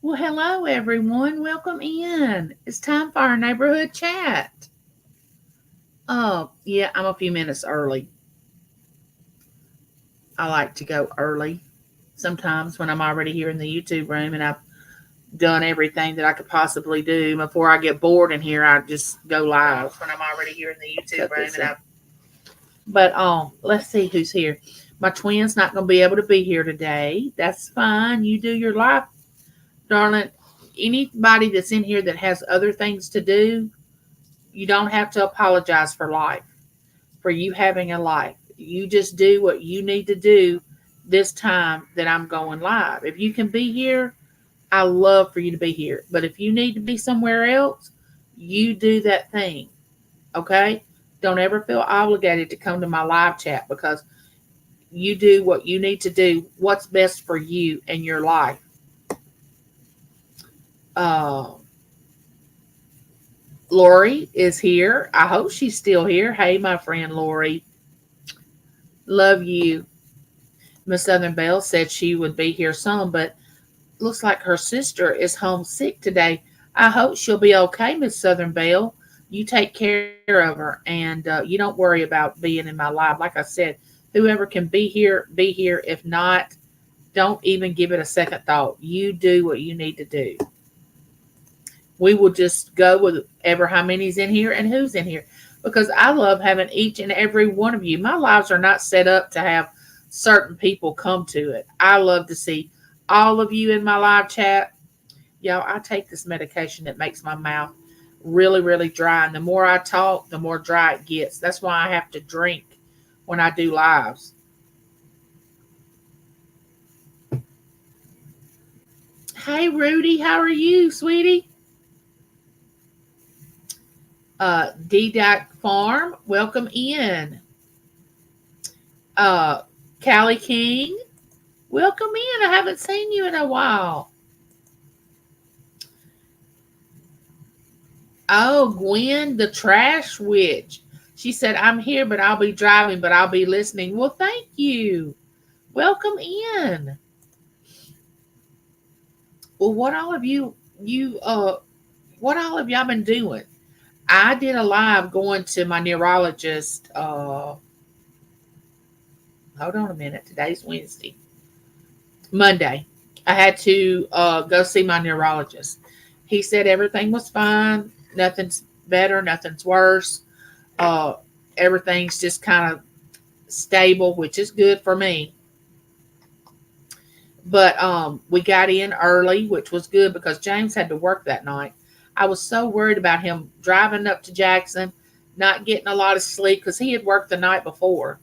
Well, hello everyone. Welcome in. It's time for our neighborhood chat. Oh, yeah, I'm a few minutes early. I like to go early sometimes when I'm already here in the YouTube room and I've done everything that I could possibly do. Before I get bored in here, I just go live when I'm already here in the YouTube room and I but let's see who's here. My twin's not gonna be able to be here today. That's fine. You do your life, darling. Anybody that's in here that has other things to do, you don't have to apologize for life, for you having a life. You just do what you need to do this time that I'm going live. If you can be here, I love for you to be here. But if you need to be somewhere else, you do that thing. Okay? Don't ever feel obligated to come to my live chat because you do what you need to do, what's best for you and your life. Uh, Lori is here. I hope she's still here. Hey, my friend Lori. Love you. Miss Southern Belle said she would be here soon, but looks like her sister is homesick today. I hope she'll be okay, Miss Southern Belle. You take care of her and you don't worry about being in my live. Like I said, whoever can be here, be here. If not, don't even give it a second thought. You do what you need to do. We will just go with ever how many's in here and who's in here because I love having each and every one of you. My lives are not set up to have certain people come to it. I love to see all of you in my live chat. Y'all, I take this medication that makes my mouth really, really dry. And the more I talk, the more dry it gets. That's why I have to drink when I do lives. Hey, Rudy, how are you, sweetie? D-Dot Farm, welcome in. Uh, Callie King, welcome in. I haven't seen you in a while. Oh, Gwen, the trash witch. She said, I'm here, but I'll be driving, but I'll be listening. Well, thank you. Welcome in. Well, what all have y'all been doing? I did a live going to my neurologist. Hold on a minute. Today's Wednesday. Monday. I had to go see my neurologist. He said everything was fine. Nothing's better. Nothing's worse. Uh, Everything's just kind of stable, which is good for me. But we got in early, which was good because James had to work that night. I was so worried about him driving up to Jackson, not getting a lot of sleep because he had worked the night before.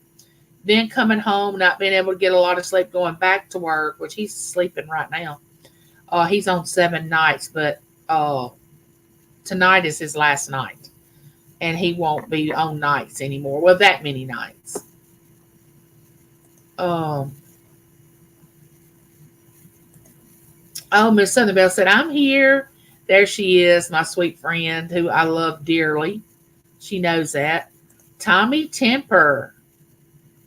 Then coming home, not being able to get a lot of sleep, going back to work, which he's sleeping right now. He's on 7 nights, but uh, tonight is his last night, and he won't be on nights anymore. Well, that many nights. Um, oh, Miss Southern Belle said, I'm here. There she is, my sweet friend who I love dearly. She knows that. Tommy Temper.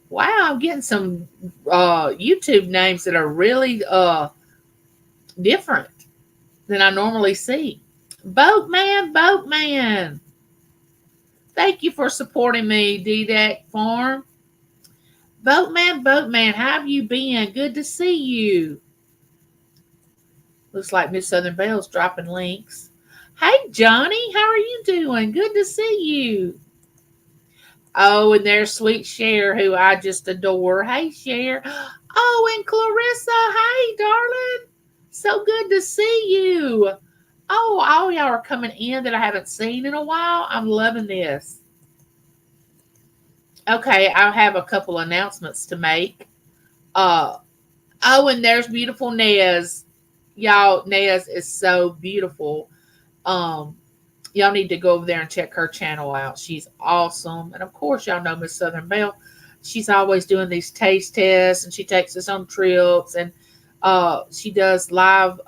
Wow, I'm getting some YouTube names that are really different than I normally see. Boatman, Boatman. Thank you for supporting me, DDAC Farm. Boatman, Boatman, how have you been? Good to see you. Looks like Miss Southern Belle's dropping links. Hey, Johnny, how are you doing? Good to see you. Oh, and there's Sweet Cher, who I just adore. Hey, Cher. Oh, and Clarissa. Hey, darling. So good to see you. Oh, all y'all are coming in that I haven't seen in a while. I'm loving this. Okay, I have a couple announcements to make. Uh, oh, and there's beautiful Nez. Y'all, Nez is so beautiful. Um, y'all need to go over there and check her channel out. She's awesome. And of course, y'all know Miss Southern Belle. She's always doing these taste tests and she takes us on trips and she does live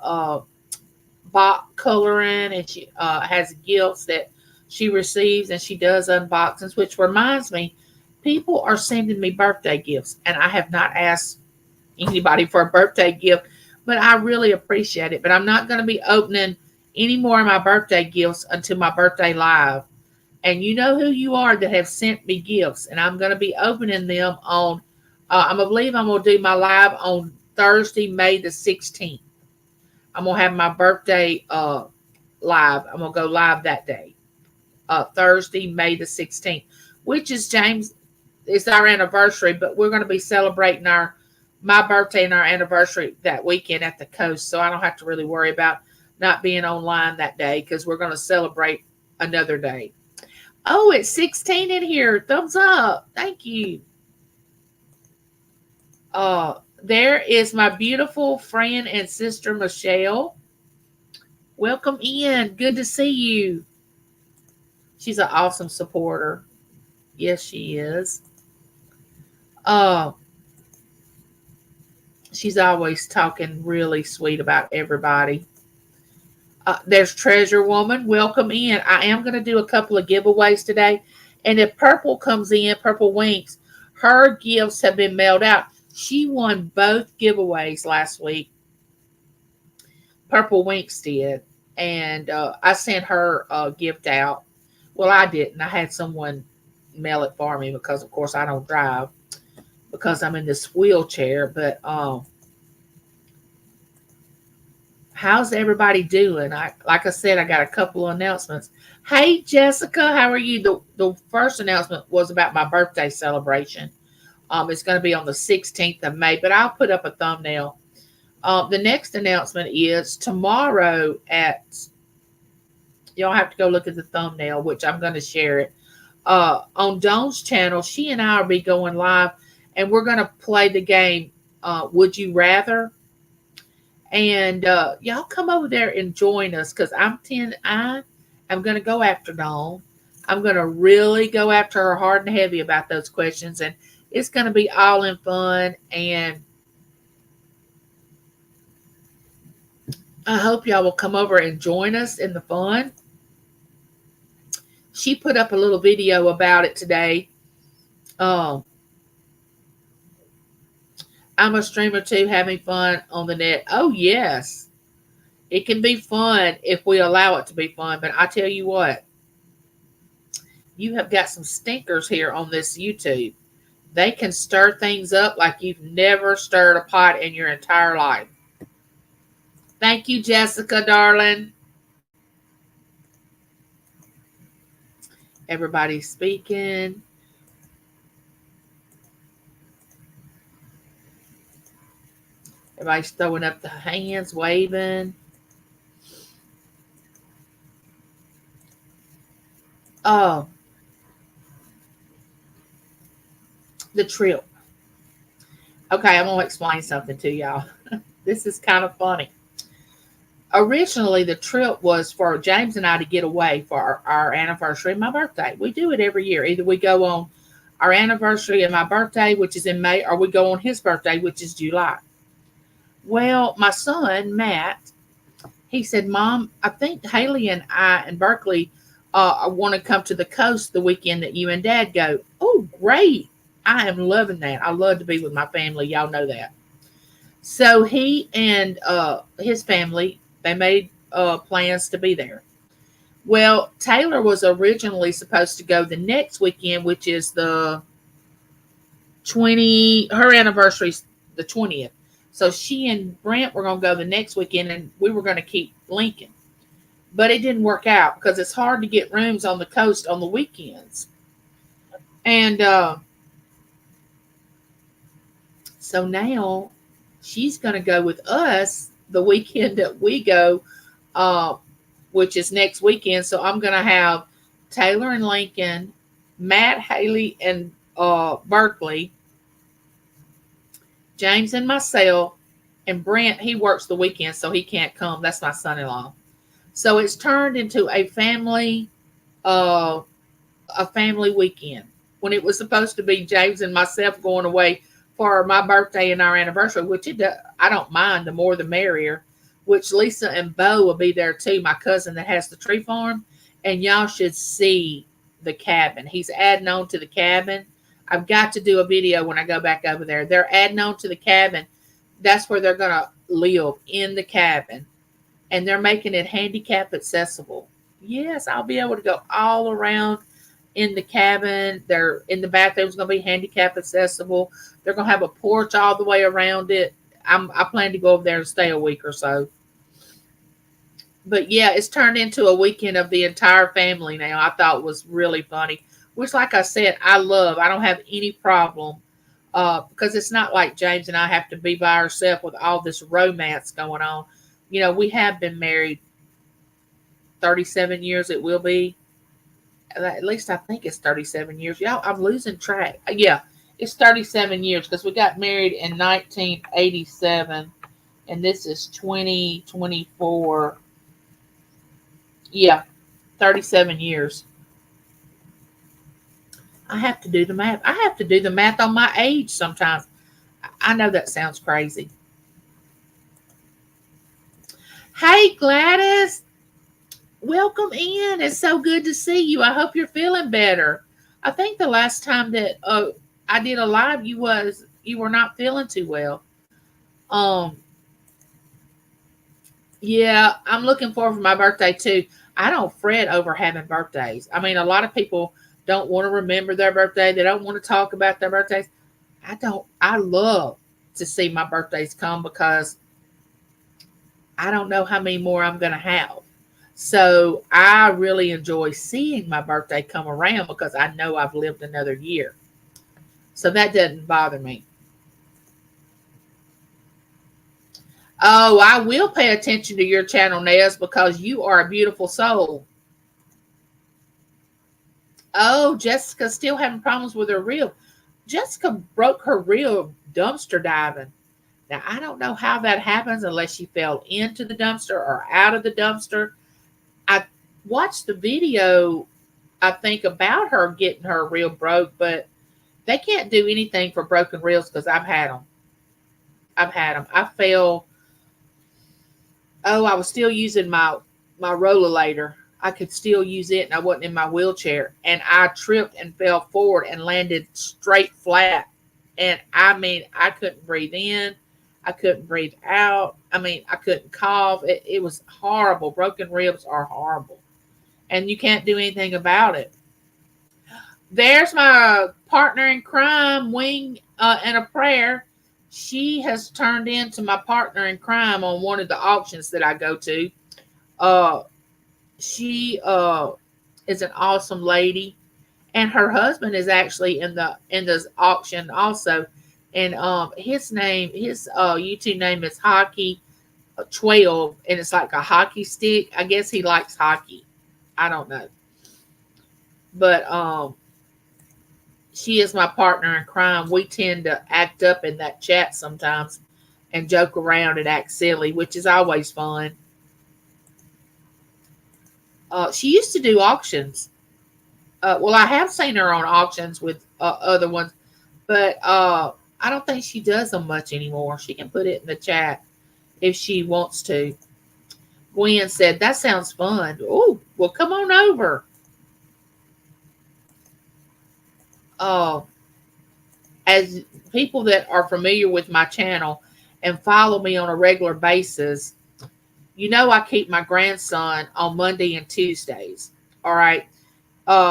box coloring and she has gifts that she receives and she does unboxings, which reminds me, people are sending me birthday gifts and I have not asked anybody for a birthday gift, but I really appreciate it. But I'm not going to be opening any more of my birthday gifts until my birthday live. And you know who you are that have sent me gifts, and I'm going to be opening them on. I'm going to do my live on Thursday, May the 16th. I'm gonna have my birthday live. I'm gonna go live that day, Thursday, May the 16th, which is James. It's our anniversary, but we're gonna be celebrating my birthday and our anniversary that weekend at the coast. So I don't have to really worry about not being online that day because we're gonna celebrate another day. Oh, it's 16 in here. Thumbs up. Thank you. There is my beautiful friend and sister Michelle. Welcome in. Good to see you. She's an awesome supporter. Yes, she is. Uh, she's always talking really sweet about everybody. There's Treasure Woman. Welcome in. I am going to do a couple of giveaways today. And if Purple comes in, Purple Winks, her gifts have been mailed out. She won both giveaways last week. Purple Winks did. And I sent her a gift out. Well, I didn't. I had someone mail it for me because, of course, I don't drive because I'm in this wheelchair. But how's everybody doing? Like I said, I got a couple of announcements. Hey, Jessica, how are you? The first announcement was about my birthday celebration. It's going to be on the 16th of May, but I'll put up a thumbnail. The next announcement is tomorrow y'all have to go look at the thumbnail, which I'm going to share it. On Dawn's channel, she and I will be going live, and we're going to play the game, Would You Rather? And y'all come over there and join us because I am going to go after Dawn. I'm going to really go after her hard and heavy about those questions, and it's going to be all in fun. And I hope y'all will come over and join us in the fun. She put up a little video about it today. I'm a streamer too, having fun on the net. Oh, yes. It can be fun if we allow it to be fun. But I tell you what, you have got some stinkers here on this YouTube. They can stir things up like you've never stirred a pot in your entire life. Thank you, Jessica, darling. Everybody's speaking. Everybody's throwing up the hands, waving. Oh, the trip. Okay, I'm going to explain something to y'all. This is kind of funny. Originally, the trip was for James and I to get away for our anniversary and my birthday. We do it every year. Either we go on our anniversary and my birthday, which is in May, or we go on his birthday, which is July. Well, my son, Matt, he said, Mom, I think Haley and I and Berkeley want to come to the coast the weekend that you and Dad go. Oh, great. I am loving that. I love to be with my family. Y'all know that. So he and his family, they made plans to be there. Well, Taylor was originally supposed to go the next weekend, which is the her anniversary's the 20th. So she and Brent were going to go the next weekend, and we were going to keep Lincoln. But it didn't work out because it's hard to get rooms on the coast on the weekends. And so now she's going to go with us the weekend that we go, which is next weekend. So I'm going to have Taylor and Lincoln, Matt, Haley, and Berkeley, James and myself, and Brent. He works the weekend, so he can't come. That's my son-in-law. So it's turned into a family weekend when it was supposed to be James and myself going away for my birthday and our anniversary, which I don't mind. The more the merrier. Which Lisa and Bo will be there too. My cousin that has the tree farm, and y'all should see the cabin. He's adding on to the cabin. I've got to do a video when I go back over there. They're adding on to the cabin. That's where they're gonna live in the cabin, and they're making it handicap accessible. Yes, I'll be able to go all around in the cabin. They're in the bathroom's going to be handicap accessible. They're going to have a porch all the way around it. I plan to go over there and stay a week or so. But yeah, it's turned into a weekend of the entire family now. I thought it was really funny. Which, like I said, I love. I don't have any problem because it's not like James and I have to be by ourselves with all this romance going on. You know, we have been married 37 years. It will be. At least I think it's 37 years. Y'all, I'm losing track. Yeah, it's 37 years because we got married in 1987 and this is 2024. Yeah, 37 years. I have to do the math. I have to do the math on my age sometimes. I know that sounds crazy. Hey, Gladys. Welcome in. It's so good to see you. I hope you're feeling better. I think the last time that I did a live, you were not feeling too well. Um, yeah, I'm looking forward for my birthday too. I don't fret over having birthdays. I mean, a lot of people don't want to remember their birthday. They don't want to talk about their birthdays. I don't. I love to see my birthdays come because I don't know how many more I'm going to have. So I really enjoy seeing my birthday come around because I know I've lived another year. So that doesn't bother me. Oh, I will pay attention to your channel, Nez, because you are a beautiful soul. Oh, Jessica's still having problems with her reel. Jessica broke her reel dumpster diving. Now, I don't know how that happens unless she fell into the dumpster or out of the dumpster. I watched the video, I think, about her getting her reel broke, but they can't do anything for broken reels because I've had them. I've had them. I fell. Oh, I was still using my rollator. I could still use it, and I wasn't in my wheelchair. And I tripped and fell forward and landed straight flat. And I mean, I couldn't breathe in. I couldn't breathe out. I mean, I couldn't cough. It was horrible. Broken ribs are horrible. And you can't do anything about it. There's my partner in crime, Wing, and a prayer. She has turned into my partner in crime on one of the auctions that I go to. Uh, she is an awesome lady, and her husband is actually in this auction also. And his YouTube name is Hockey 12, and it's like a hockey stick. I guess he likes hockey. I don't know, but she is my partner in crime. We tend to act up in that chat sometimes and joke around and act silly, which is always fun. She used to do auctions. Well, I have seen her on auctions with other ones, but I don't think she does them much anymore. She can put it in the chat if she wants to. Gwen said, that sounds fun. Oh, well, come on over. Uh, as people that are familiar with my channel and follow me on a regular basis, you know I keep my grandson on Monday and Tuesdays. All right.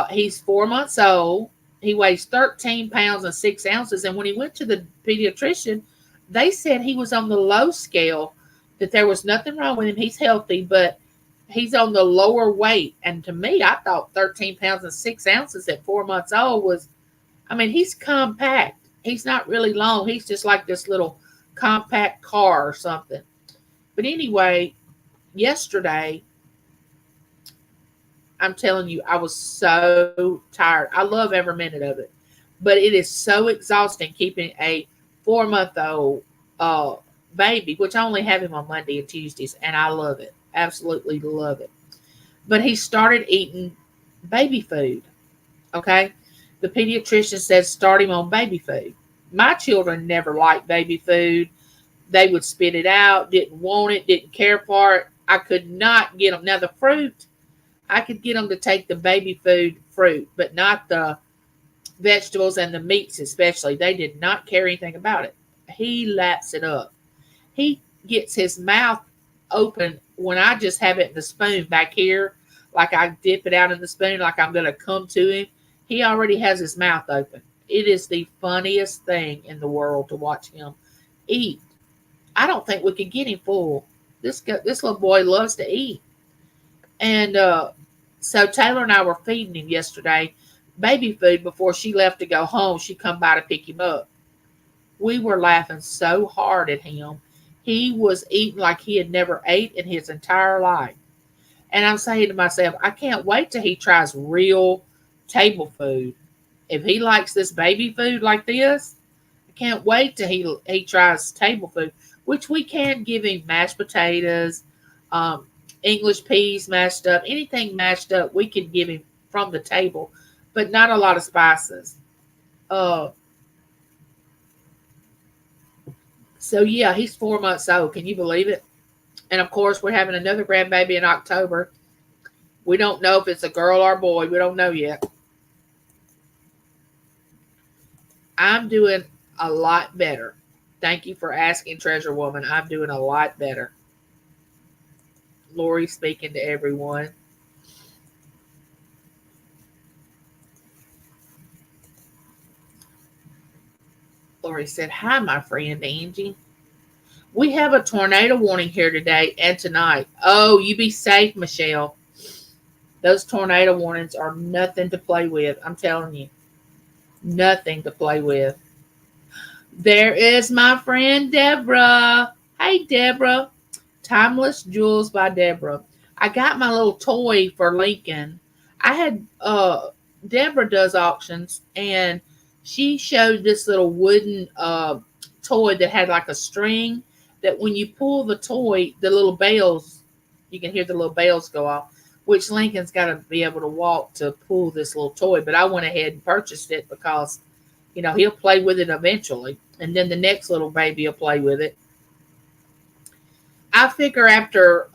He's 4 months old. He weighs 13 pounds and 6 ounces. And when he went to the pediatrician, they said he was on the low scale, that there was nothing wrong with him. He's healthy, but he's on the lower weight. And to me, I thought 13 pounds and 6 ounces at 4 months old was, I mean, he's compact. He's not really long. He's just like this little compact car or something. But anyway, yesterday, I'm telling you, I was so tired. I love every minute of it. But it is so exhausting keeping a 4-month-old baby, which I only have him on Monday and Tuesdays, and I love it. Absolutely love it. But he started eating baby food. Okay? The pediatrician said start him on baby food. My children never liked baby food. They would spit it out, didn't want it, didn't care for it. I could not get them. Now, the fruit, I could get them to take the baby food fruit, but not the vegetables and the meats especially. They did not care anything about it. He laps it up. gets his mouth open when I just have it in the spoon back here, like I dip it out in the spoon, like I'm going to come to him. He already has his mouth open. It is the funniest thing in the world to watch him eat. I don't think we could get him full. This little boy loves to eat. And so Taylor and I were feeding him yesterday baby food before she left to go home. She come by to pick him up. We were laughing so hard at him. He was eating like he had never ate in his entire life. And I'm saying to myself, I can't wait till he tries real table food. If he likes this baby food like this, I can't wait till he tries table food, which we can give him mashed potatoes, um, English peas mashed up, anything mashed up, we can give him from the table, but not a lot of spices. Uh, so yeah, he's 4 months old. Can you believe it? And of course, we're having another grandbaby in October. We don't know if it's a girl or a boy. We don't know yet. I'm doing a lot better. Thank you for asking, Treasure Woman. I'm doing a lot better. Lori speaking to everyone. Lori said, hi, my friend Angie. We have a tornado warning here today and tonight. Oh, you be safe, Michelle. Those tornado warnings are nothing to play with. I'm telling you. Nothing to play with. There is my friend Deborah. Hey, Deborah. Timeless Jewels by Deborah. I got my little toy for Lincoln. I had Deborah does auctions, and she showed this little wooden toy that had like a string that when you pull the toy, the little bells, you can hear the little bells go off, which Lincoln's got to be able to walk to pull this little toy. But I went ahead and purchased it because, he'll play with it eventually. And then the next little baby will play with it. I figure after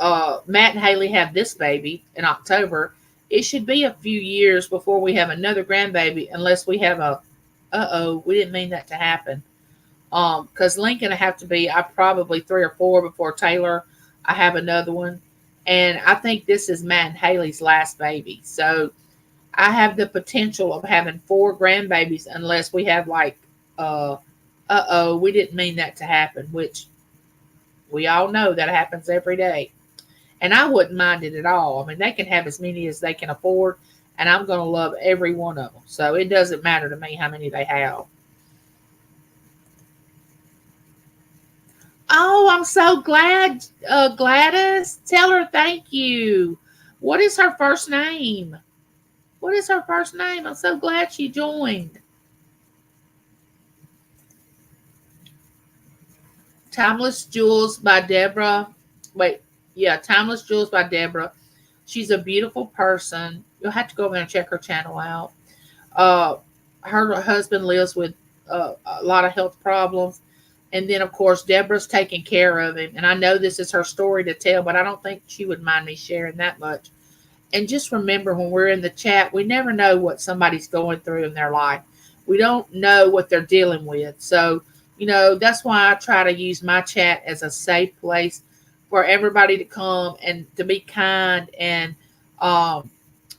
Matt and Haley have this baby in October, it should be a few years before we have another grandbaby, unless we have we didn't mean that to happen. Because Lincoln will have to be, I probably 3 or 4 before Taylor. I have another one. And I think this is Matt and Haley's last baby. So I have the potential of having 4 grandbabies unless we have we didn't mean that to happen, which we all know that happens every day. And I wouldn't mind it at all. I mean, they can have as many as they can afford, and I'm going to love every one of them. So it doesn't matter to me how many they have. Oh, I'm so glad, Gladys. Tell her thank you. What is her first name? What is her first name? I'm so glad she joined. Timeless Jewels by Deborah. Timeless Jewels by Deborah. She's a beautiful person. You'll have to go over and check her channel out. Her husband lives with a lot of health problems. And then, of course, Deborah's taking care of him. And I know this is her story to tell, but I don't think she would mind me sharing that much. And just remember, when we're in the chat, we never know what somebody's going through in their life. We don't know what they're dealing with. So, that's why I try to use my chat as a safe place for everybody to come and to be kind and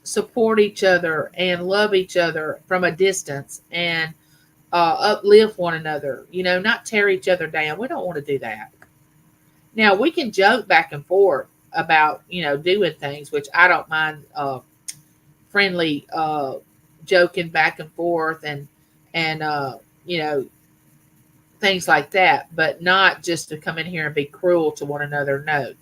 support each other and love each other from a distance and uplift one another, not tear each other down. We don't want to do that. Now, we can joke back and forth about, doing things, which I don't mind friendly joking back and forth and things like that, but not just to come in here and be cruel to one another. No.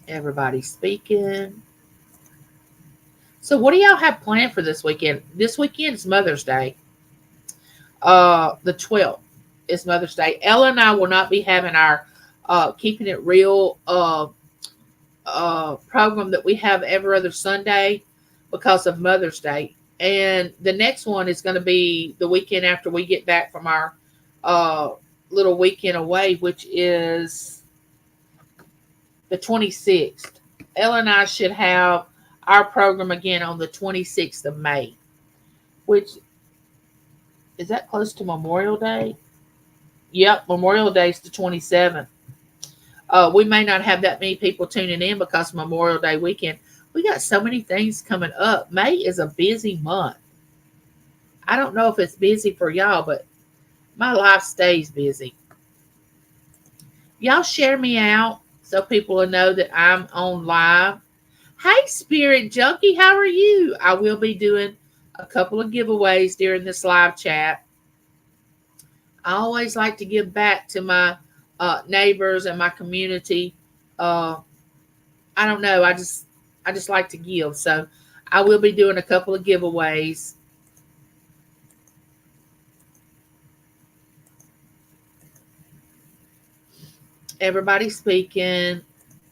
Everybody speaking. So what do y'all have planned for this weekend? This weekend is Mother's Day. The 12th is Mother's Day. Ella and I will not be having our Keeping It Real program that we have every other Sunday because of Mother's Day. And the next one is going to be the weekend after we get back from our little weekend away, which is the 26th. Ella and I should have our program again on the 26th of May, which is that close to Memorial Day? Yep, Memorial Day is the 27th. We may not have that many people tuning in because Memorial Day weekend. We got so many things coming up. May is a busy month. I don't know if it's busy for y'all, but my life stays busy. Y'all share me out so people will know that I'm on live. Hey, Spirit Junkie, how are you? I will be doing a couple of giveaways during this live chat. I always like to give back to my neighbors and my community. Uh, I don't know. I just like to give. So I will be doing a couple of giveaways. Everybody speaking.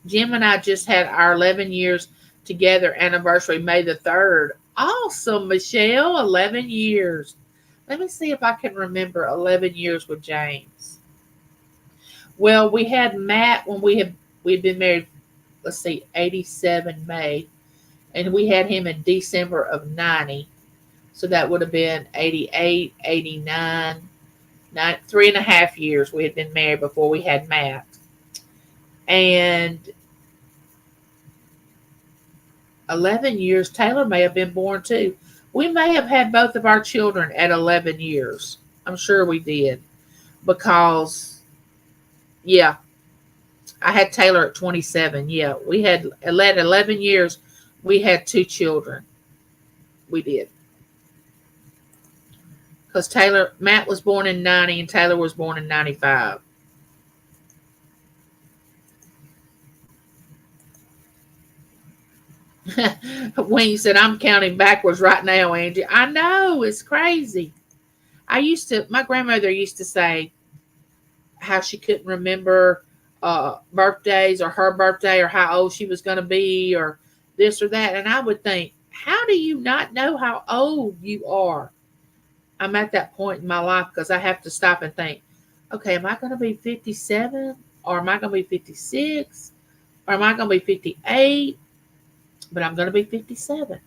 Jim and I just had our 11 years together anniversary, May the 3rd. Awesome, Michelle. 11 years. Let me see if I can remember 11 years with James. Well, we had Matt when we'd been married, let's see, 87 May, and we had him in December of 90. So that would have been 88, 89, 3.5 years we had been married before we had Matt. And 11 years, Taylor may have been born too. We may have had both of our children at 11 years. I'm sure we did. Because, yeah, I had Taylor at 27. Yeah, we had 11 years. We had two children. We did. Because Matt was born in 90 and Taylor was born in 95. Wayne said, I'm counting backwards right now, Angie. I know, it's crazy. My grandmother used to say how she couldn't remember birthdays or her birthday or how old she was going to be or this or that. And I would think, how do you not know how old you are? I'm at that point in my life because I have to stop and think, okay, am I going to be 57 or am I going to be 56 or am I going to be 58? But I'm going to be 57.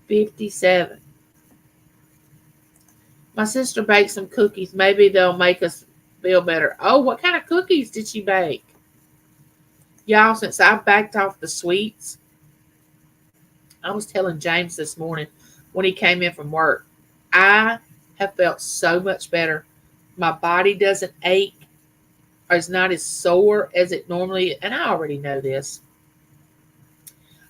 57. My sister baked some cookies. Maybe they'll make us feel better. Oh, what kind of cookies did she bake? Y'all, since I backed off the sweets, I was telling James this morning when he came in from work, I have felt so much better. My body doesn't ache or is not as sore as it normally, and I already know this.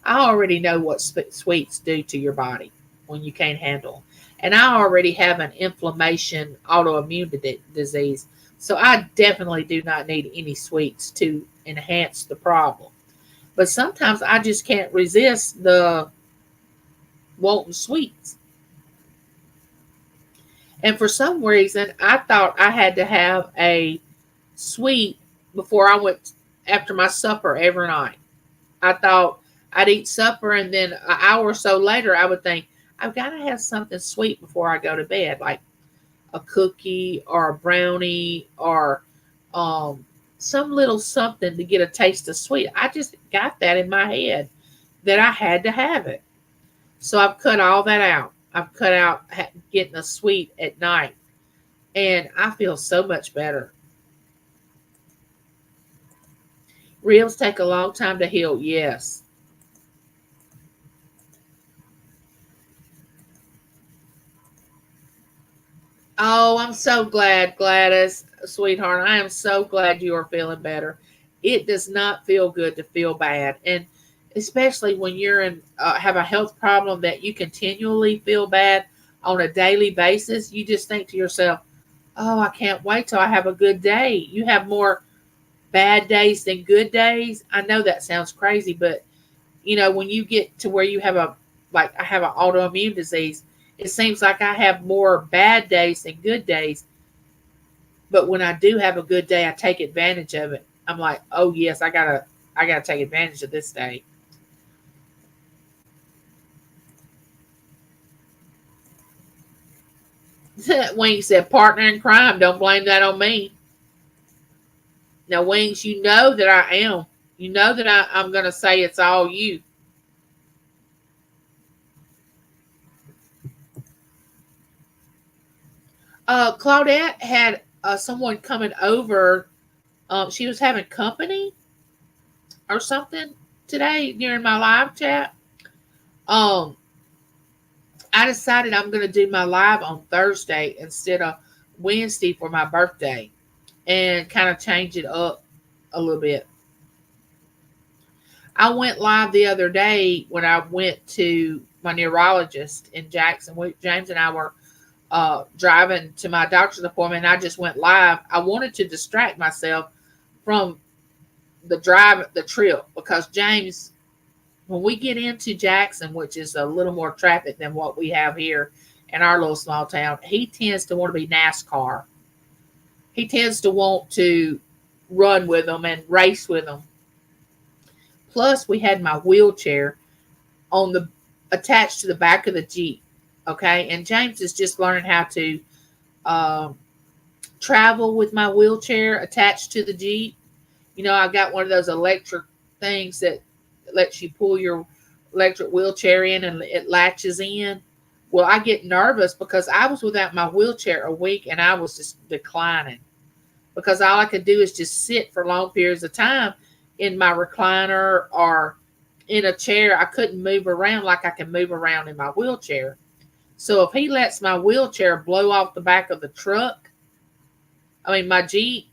I already know what sweets do to your body when you can't handle them. And I already have an inflammation autoimmune disease. So I definitely do not need any sweets to enhance the problem. But sometimes I just can't resist the wanting sweets. And for some reason, I thought I had to have a sweet before I went after my supper every night. I thought I'd eat supper and then an hour or so later I would think, I've got to have something sweet before I go to bed, like a cookie or a brownie or some little something to get a taste of sweet. I just got that in my head that I had to have it. So I've cut all that out. I've cut out getting a sweet at night. And I feel so much better. Ribs take a long time to heal. Yes. Oh, I'm so glad, Gladys, sweetheart. I am so glad you are feeling better. It does not feel good to feel bad. And especially when you're have a health problem that you continually feel bad on a daily basis, you just think to yourself, oh, I can't wait till I have a good day. You have more bad days than good days. I know that sounds crazy, but when you get to where you have I have an autoimmune disease, it seems like I have more bad days than good days. But when I do have a good day, I take advantage of it. I'm like, oh yes, I gotta take advantage of this day. Wings said, partner in crime. Don't blame that on me. Now, Wings, you know that I am. You know that I'm going to say it's all you. Claudette had someone coming over. She was having company or something today during my live chat. Um, I decided I'm going to do my live on Thursday instead of Wednesday for my birthday and kind of change it up a little bit. I went live the other day when I went to my neurologist in Jackson. James and I were driving to my doctor's appointment. And I just went live. I wanted to distract myself from the trip, because James, when we get into Jackson, which is a little more traffic than what we have here in our little small town, he tends to want to be NASCAR. He tends to want to run with them and race with them. Plus, we had my wheelchair on the attached to the back of the Jeep. Okay, and James is just learning how to um, travel with my wheelchair attached to the Jeep. You know, I got one of those electric things that lets you pull your electric wheelchair in and it latches in. Well, I get nervous because I was without my wheelchair a week and I was just declining, because all I could do is just sit for long periods of time in my recliner or in a chair. I couldn't move around like I can move around in my wheelchair. So if he lets my wheelchair blow off the back of the truck, I mean my Jeep,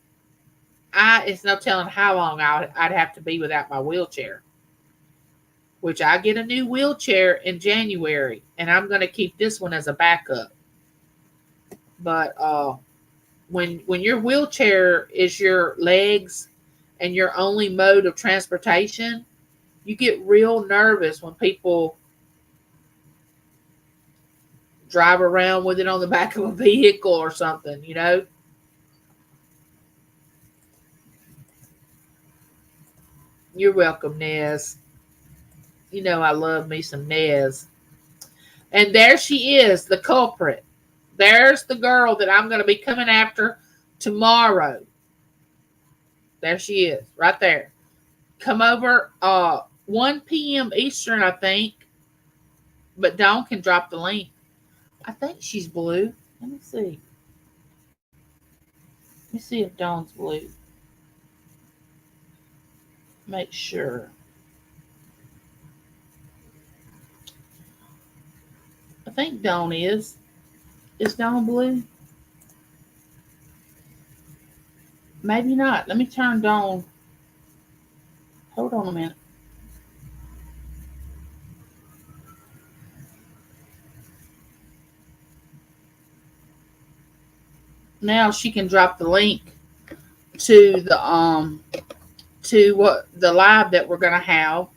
it's no telling how long I'd have to be without my wheelchair. Which I get a new wheelchair in January, and I'm going to keep this one as a backup. But when your wheelchair is your legs and your only mode of transportation, you get real nervous when people drive around with it on the back of a vehicle or something, you know. You're welcome, Nez. You know I love me some Nez. And there she is, the culprit. There's the girl that I'm going to be coming after tomorrow. There she is, right there. Come over 1 p.m. Eastern, I think. But Dawn can drop the link. I think she's blue. Let me see. Let me see if Dawn's blue. Make sure. I think Dawn is. Is Dawn blue? Maybe not. Let me turn Dawn. Hold on a minute. Now she can drop the link to the live that we're gonna have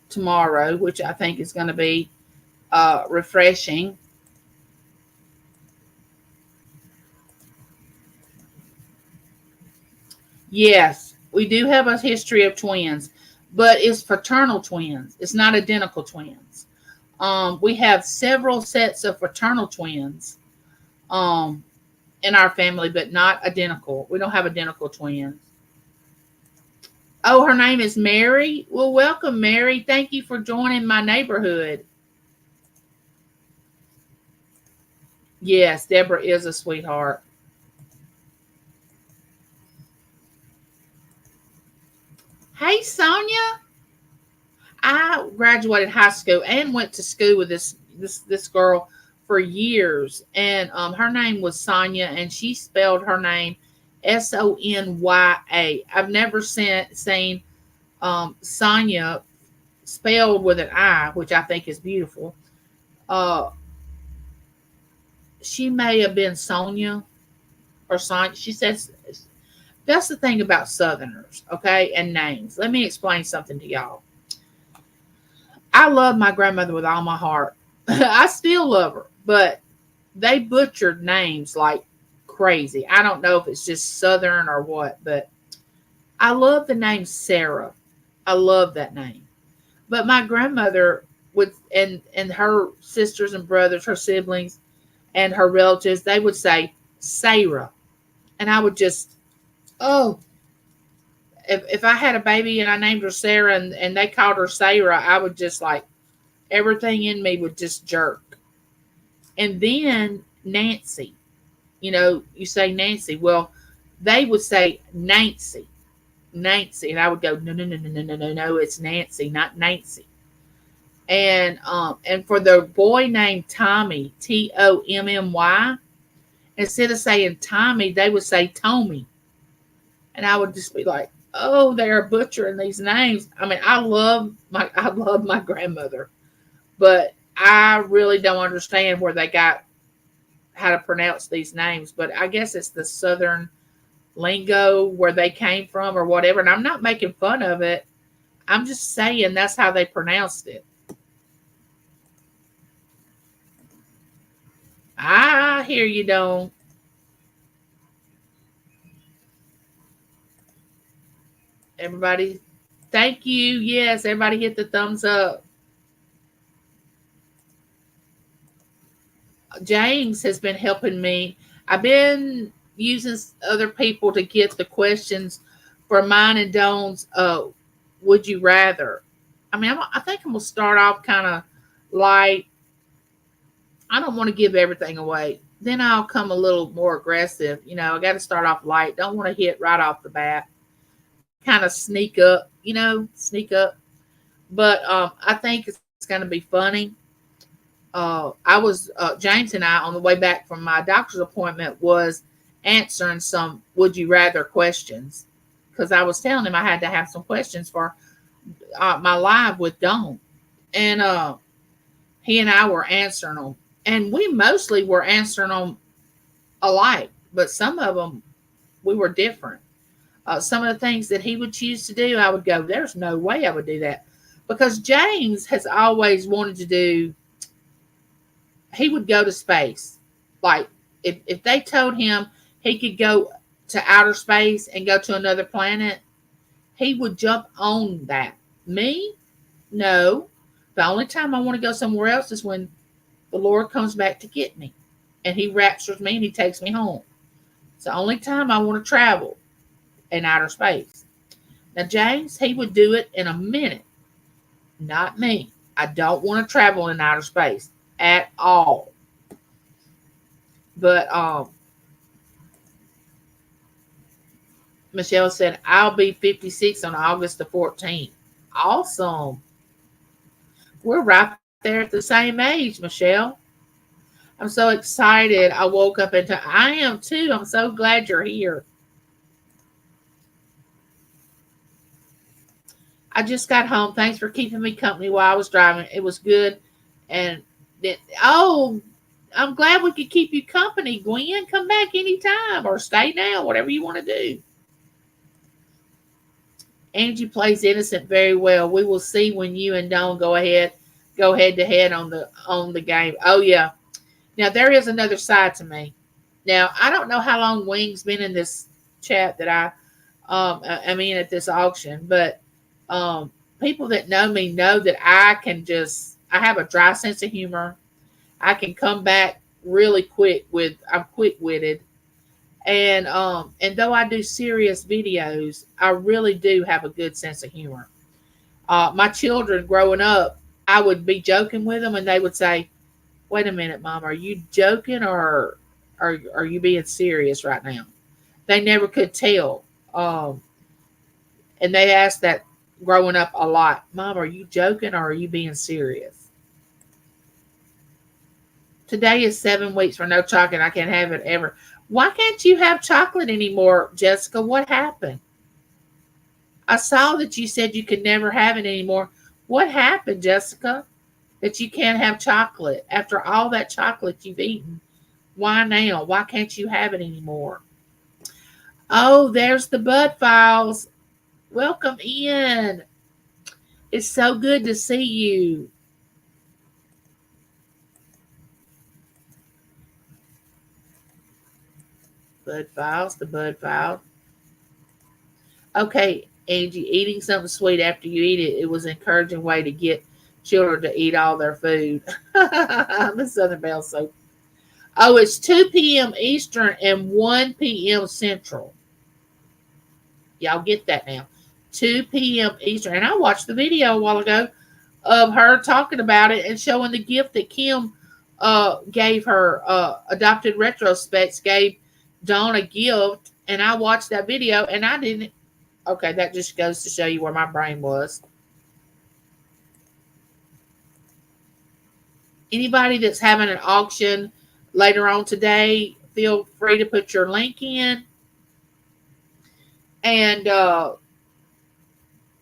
tomorrow, which I think is gonna be refreshing. Yes, we do have a history of twins, but it's fraternal twins. It's not identical twins. We have several sets of fraternal twins um, in our family, but not identical. We don't have identical twins. Oh, her name is Mary. Well, welcome, Mary. Thank you for joining my neighborhood. Yes, Deborah is a sweetheart. Hey, Sonia. I graduated high school and went to school with this girl for years, and her name was Sonia, and she spelled her name Sonya. I've never seen Sonia spelled with an I, which I think is beautiful. Uh, she may have been Sonia or Sonia. She says that's the thing about Southerners, okay, and names. Let me explain something to y'all. I love my grandmother with all my heart. I still love her, but they butchered names like crazy. I don't know if it's just Southern or what, but I love the name Sarah. I love that name. But my grandmother would, and her sisters and brothers, her siblings and her relatives, they would say Sarah, and I would just, oh, if I had a baby and I named her Sarah and they called her Sarah, I would just like everything in me would just jerk. And then Nancy. You say Nancy. Well, they would say Nancy, Nancy, and I would go, no, no, no, no, no, no, no, no, it's Nancy, not Nancy. And for the boy named Tommy, Tommy, instead of saying Tommy, they would say Tommy, and I would just be like, oh, they are butchering these names. I mean, I love my grandmother, but I really don't understand where they got how to pronounce these names. But I guess it's the Southern lingo where they came from or whatever. And I'm not making fun of it. I'm just saying that's how they pronounced it. I hear you, don't. Everybody, thank you. Yes, everybody hit the thumbs up. James has been helping me. I've been using other people to get the questions for mine and Dawn's. Would you rather? I mean, I think I'm gonna start off kind of light. I don't want to give everything away. Then I'll come a little more aggressive. I got to start off light. Don't want to hit right off the bat. Kind of sneak up. Sneak up. But I think it's going to be funny. I was James and I on the way back from my doctor's appointment was answering some would you rather questions because I was telling him I had to have some questions for my live with Dawn, and he and I were answering them, and we mostly were answering them alike, but some of them we were different. Some of the things that he would choose to do, I would go, "There's no way I would do that," because James has always wanted to do. He would go to space. Like if they told him he could go to outer space and go to another planet, he would jump on that. Me? No. The only time I want to go somewhere else is when the Lord comes back to get me and he raptures me and he takes me home. It's the only time I want to travel in outer space. Now, James, he would do it in a minute. Not me. I don't want to travel in outer space at all. But Michelle said, I'll be 56 on August the 14th. Awesome. We're right there at the same age, Michelle. I'm so excited. I woke up and I am too. I'm so glad you're here. I just got home. Thanks for keeping me company while I was driving. It was good. And I'm glad we could keep you company, Gwen. Come back anytime or stay now, whatever you want to do. Angie plays innocent very well. We will see when you and Dawn go head to head on the game. Oh yeah. Now there is another side to me. Now I don't know how long Wing's been in this chat that I'm in at this auction, but people that know me know that I have a dry sense of humor. I can come back really quick I'm quick witted. And though I do serious videos, I really do have a good sense of humor. My children growing up, I would be joking with them and they would say, wait a minute, Mom, are you joking or are you being serious right now? They never could tell. And they asked that growing up a lot. Mom, are you joking or are you being serious? Today is 7 weeks for no chocolate. I can't have it ever. Why can't you have chocolate anymore, Jessica? What happened? I saw that you said you could never have it anymore. What happened, Jessica, that you can't have chocolate after all that chocolate you've eaten? Why now? Why can't you have it anymore? Oh, there's the Bud Files. Welcome in. It's so good to see you. Bud Files, the Bud Files. Okay, Angie, eating something sweet after you eat it, it was an encouraging way to get children to eat all their food. Miss Southern Belle so. Oh, it's 2 p.m. Eastern and 1 p.m. Central. Y'all get that now. 2 p.m. Eastern. And I watched the video a while ago of her talking about it and showing the gift that Kim gave her adopted retrospects, gave Dawn a gift, and I watched that video and I didn't. Okay, that just goes to show you where my brain was. Anybody that's having an auction later on today, feel free to put your link in. And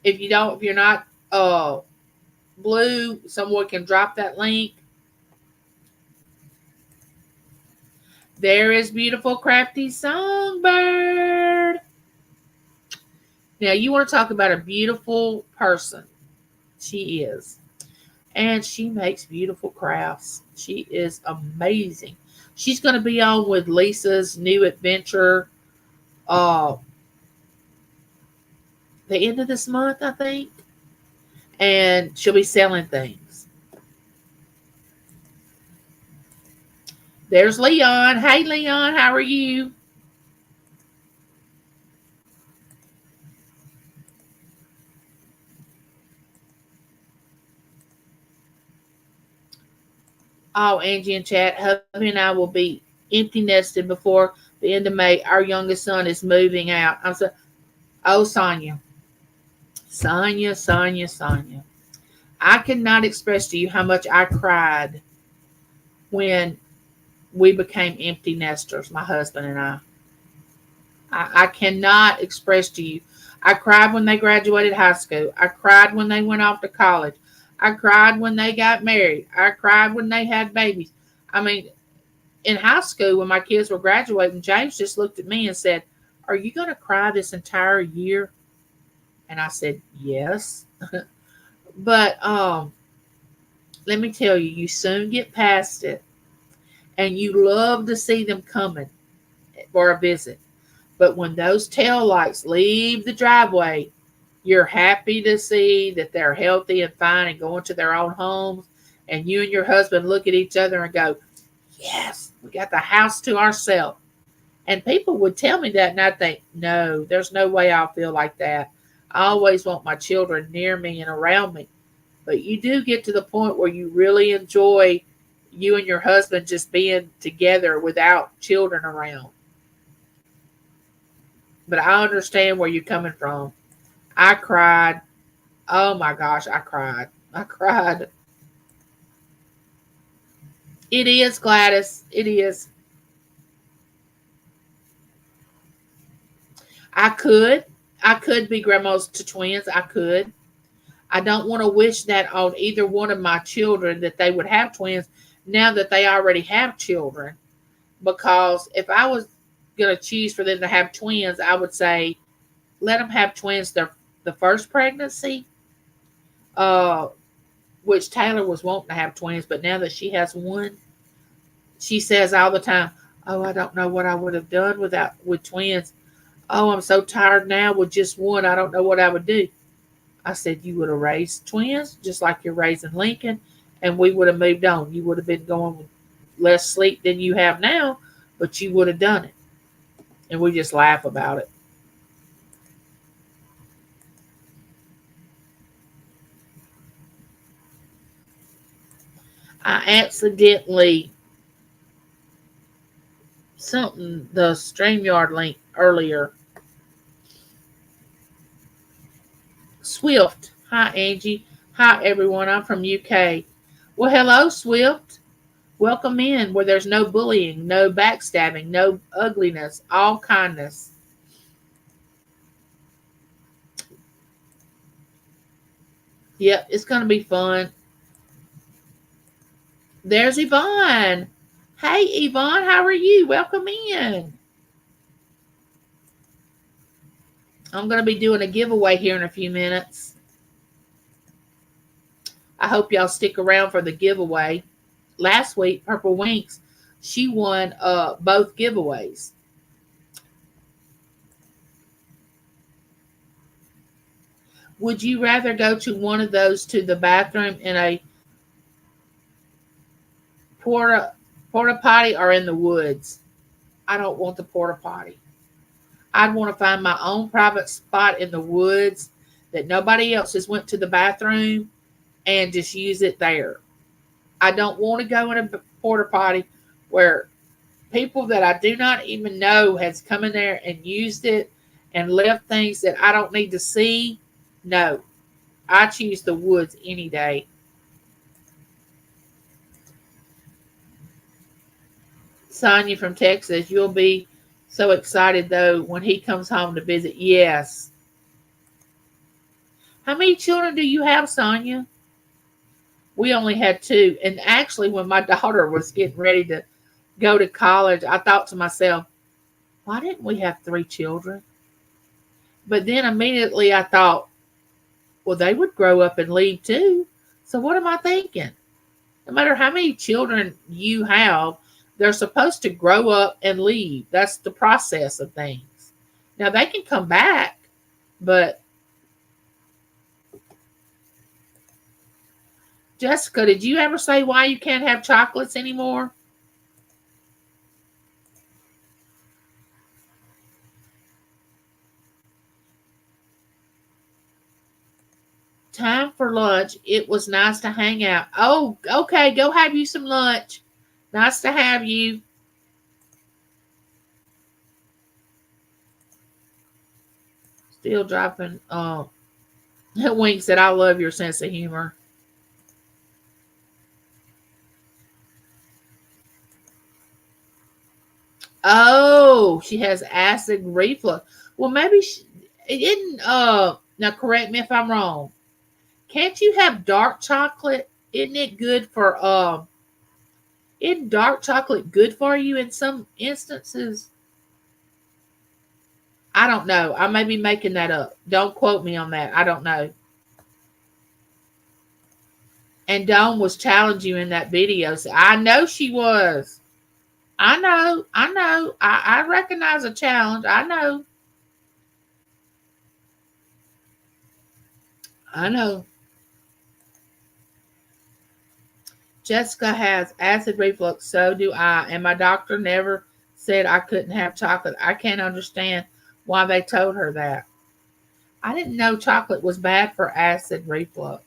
if you're not blue, someone can drop that link. There is beautiful crafty songbird. Now you want to talk about a beautiful person. She is. And she makes beautiful crafts. She is amazing. She's going to be on with Lisa's new adventure the end of this month, I think. And she'll be selling things. There's Leon. Hey, Leon, how are you? Oh, Angie in chat. Hubby and I will be empty nested before the end of May. Our youngest son is moving out. I'm so. Oh, Sonia. Sonia, Sonia, Sonia. I cannot express to you how much I cried when we became empty nesters, my husband and I. I cannot express to you. I cried when they graduated high school. I cried when they went off to college. I cried when they got married. I cried when they had babies. I mean, in high school, when my kids were graduating, James just looked at me and said, "Are you going to cry this entire year?" And I said, "Yes." But let me tell you, you soon get past it. And you love to see them coming for a visit. But when those tail lights leave the driveway, you're happy to see that they're healthy and fine and going to their own homes. And you and your husband look at each other and go, "Yes, we got the house to ourselves." And people would tell me that, and I'd think, no, there's no way I'll feel like that. I always want my children near me and around me. But you do get to the point where you really enjoy you and your husband just being together without children around. But I understand where you're coming from. I cried. Oh my gosh, I cried. I cried. It is, Gladys. It is. I could. I could be grandmas to twins. I could. I don't want to wish that on either one of my children that they would have twins now that they already have children. Because if I was going to choose for them to have twins, I would say let them have twins the first pregnancy, uh, which Taylor was wanting to have twins, but now that she has one, she says all the time, "Oh, I don't know what I would have done with twins. Oh, I'm so tired now with just one. I don't know what I would do." I said, "You would have raised twins just like you're raising Lincoln, and we would have moved on. You would have been going with less sleep than you have now, but you would have done it." And we just laugh about it. I accidentally something the StreamYard link earlier. Swift. Hi, Angie. Hi, everyone. I'm from UK. Well, hello, Swift. Welcome in where there's no bullying, no backstabbing, no ugliness, all kindness. Yep, it's going to be fun. There's Yvonne. Hey, Yvonne, how are you? Welcome in. I'm going to be doing a giveaway here in a few minutes. I hope y'all stick around for the giveaway. Last week, Purple Winks, she won both giveaways. Would you rather go to one of those to the bathroom in a porta potty or in the woods? I don't want the porta potty. I'd want to find my own private spot in the woods that nobody else has went to the bathroom and just use it there. I don't want to go in a porta potty where people that I do not even know has come in there and used it and left things that I don't need to see. No, I choose the woods any day. Sonia from Texas, you'll be so excited though when he comes home to visit. Yes. How many children do you have, Sonia? We only had two. And actually, when my daughter was getting ready to go to college, I thought to myself, why didn't we have three children? But then immediately I thought, well, they would grow up and leave too. So what am I thinking? No matter how many children you have, they're supposed to grow up and leave. That's the process of things. Now they can come back, but Jessica, did you ever say why you can't have chocolates anymore? Time for lunch. It was nice to hang out. Oh, okay. Go have you some lunch. Nice to have you. Still dropping. Wink said, I love your sense of humor. Oh, she has acid reflux. Well, maybe she it didn't. Now correct me if I'm wrong. Can't you have dark chocolate? Isn't it good for isn't dark chocolate good for you in some instances? I don't know. I may be making that up. Don't quote me on that. I don't know. And Dawn was challenging you in that video. So I know she was. I know. I know. I recognize a challenge. I know. I know. Jessica has acid reflux. So do I. And my doctor never said I couldn't have chocolate. I can't understand why they told her that. I didn't know chocolate was bad for acid reflux.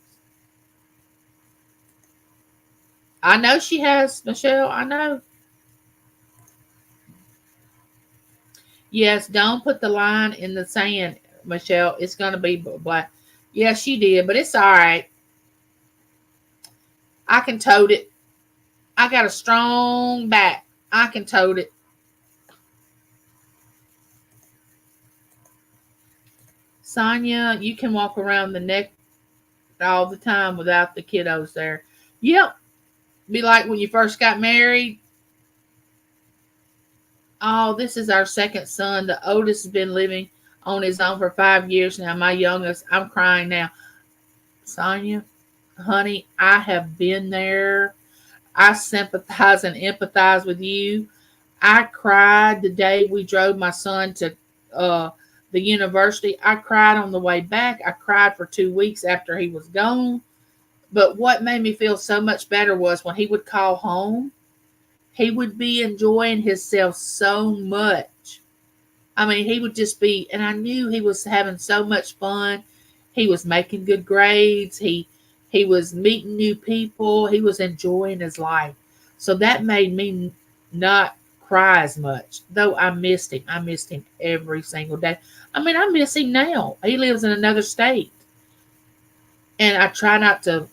I know she has, Michelle. I know. Yes, don't put the line in the sand, Michelle. It's going to be black. Yes, she did, but it's all right. I can tote it. I got a strong back. I can tote it. Sonia, you can walk around the neck all the time without the kiddos there. Yep. Be like when you first got married. Oh, this is our second son. The oldest has been living on his own for 5 years now. My youngest, I'm crying now. Sonia, honey, I have been there. I sympathize and empathize with you. I cried the day we drove my son to uh, the university. I cried on the way back. I cried for 2 weeks after he was gone. But what made me feel so much better was when he would call home, he would be enjoying himself so much. I mean, he would just be, and I knew he was having so much fun. He was making good grades. He was meeting new people. He was enjoying his life. So that made me not cry as much. Though I missed him. I missed him every single day. I mean, I miss him now. He lives in another state. And I try not to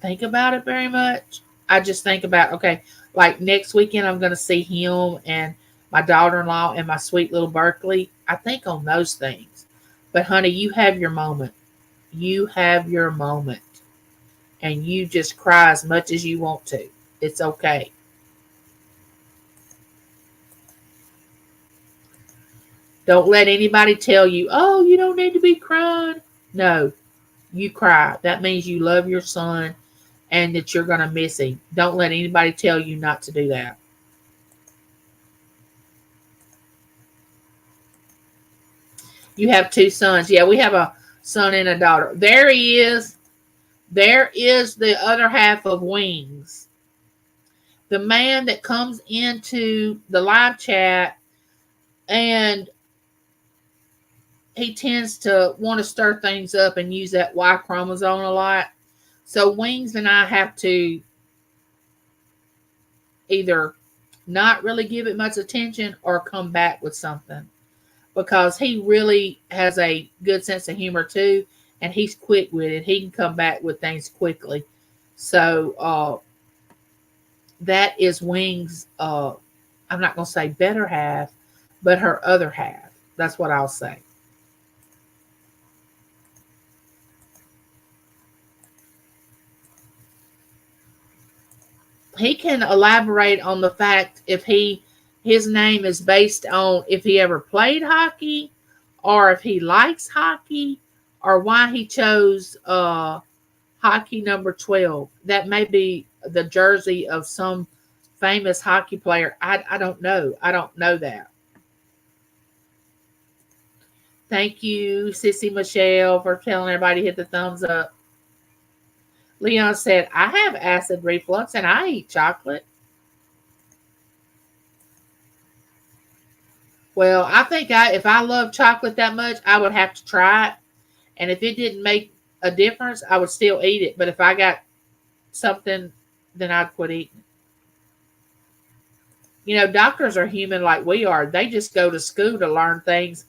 think about it very much. I just think about, okay, like next weekend I'm going to see him and my daughter-in-law and my sweet little Berkeley. I think on those things. But honey, you have your moment. You have your moment. And you just cry as much as you want to. It's okay. Don't let anybody tell you, oh, you don't need to be crying. No, you cry. That means you love your son and that you're going to miss him. Don't let anybody tell you not to do that. You have two sons. Yeah, we have a son and a daughter. There he is. There is the other half of Wings. The man that comes into the live chat and he tends to want to stir things up and use that Y chromosome a lot. So Wings and I have to either not really give it much attention or come back with something, because he really has a good sense of humor too, and he's quick with it. He can come back with things quickly. So that is Wings. I'm not gonna say better half, but her other half. That's what I'll say. He can elaborate on the fact if his name is based on if he ever played hockey, or if he likes hockey, or why he chose hockey number 12. That may be the jersey of some famous hockey player. I don't know. I don't know that. Thank you, Sissy Michelle, for telling everybody to hit the thumbs up. Leon said, I have acid reflux and I eat chocolate. Well, I think if I love chocolate that much, I would have to try it. And if it didn't make a difference, I would still eat it. But if I got something, then I'd quit eating. Doctors are human like we are. They just go to school to learn things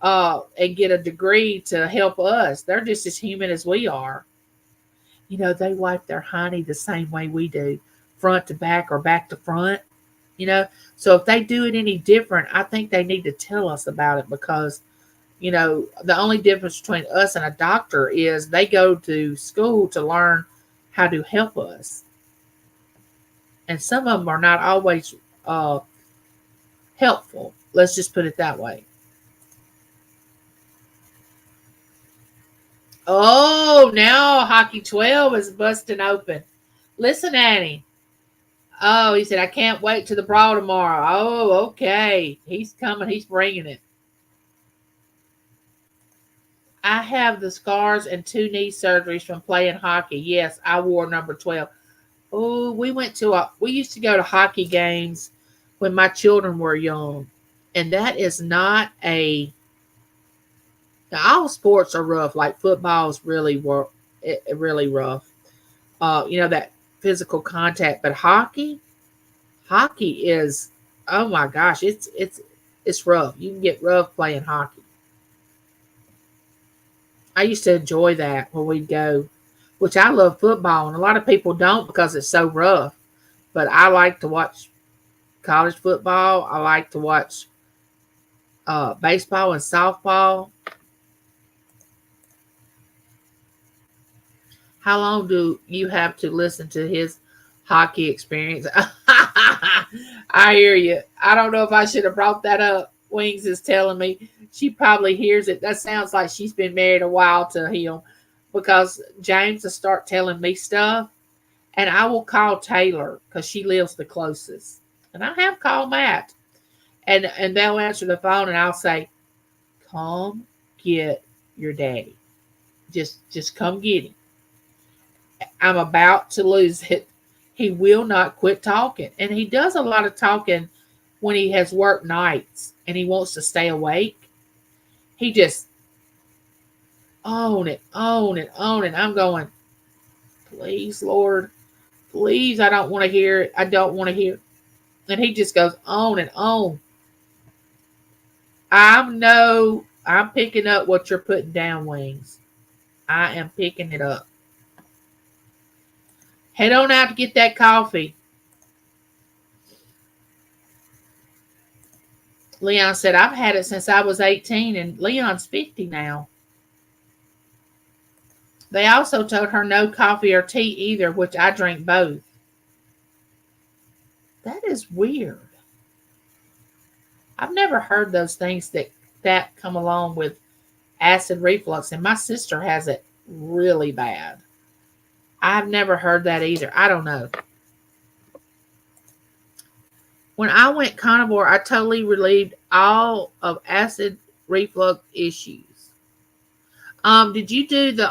and get a degree to help us. They're just as human as we are. They wipe their hiney the same way we do, front to back or back to front. So if they do it any different, I think they need to tell us about it, because the only difference between us and a doctor is they go to school to learn how to help us. And some of them are not always helpful. Let's just put it that way. Oh, now Hockey 12 is busting open. Listen, Annie. Oh, he said, I can't wait to the brawl tomorrow. Oh, okay. He's coming. He's bringing it. I have the scars and 2 knee surgeries from playing hockey. Yes, I wore number 12. Oh, we used to go to hockey games when my children were young. And that is not now, all sports are rough. Like football is really rough. That physical contact. But hockey is, oh my gosh, it's rough. You can get rough playing hockey. I used to enjoy that when we'd go, which I love football, and a lot of people don't because it's so rough. But I like to watch college football. I like to watch baseball and softball. How long do you have to listen to his hockey experience? I hear you. I don't know if I should have brought that up. Wings is telling me she probably hears it. That sounds like she's been married a while to him, because James will start telling me stuff, and I will call Taylor because she lives the closest. And I have called Matt, and they'll answer the phone, and I'll say, "Come get your daddy. Just come get him. I'm about to lose it." He will not quit talking. And he does a lot of talking when he has work nights and he wants to stay awake. He just own it, own it, own it. I'm going, please, Lord, please, I don't want to hear it. I don't want to hear it. And he just goes on and on. I'm picking up what you're putting down, Wings. I am picking it up. Head on out to get that coffee. Leon said, I've had it since I was 18, and Leon's 50 now. They also told her no coffee or tea either, which I drink both. That is weird. I've never heard those things that come along with acid reflux, and my sister has it really bad. I've never heard that either. I don't know. When I went carnivore, I totally relieved all of acid reflux issues. Did you do the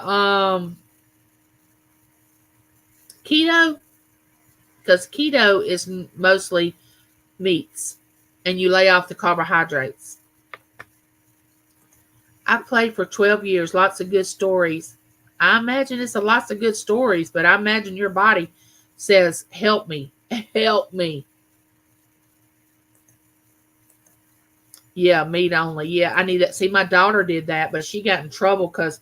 keto? Because keto is mostly meats, and you lay off the carbohydrates. I played for 12 years, lots of good stories. I imagine it's a lots of good stories, but I imagine your body says, help me. Help me. Yeah, meat only. Yeah, I need that. See, my daughter did that, but she got in trouble because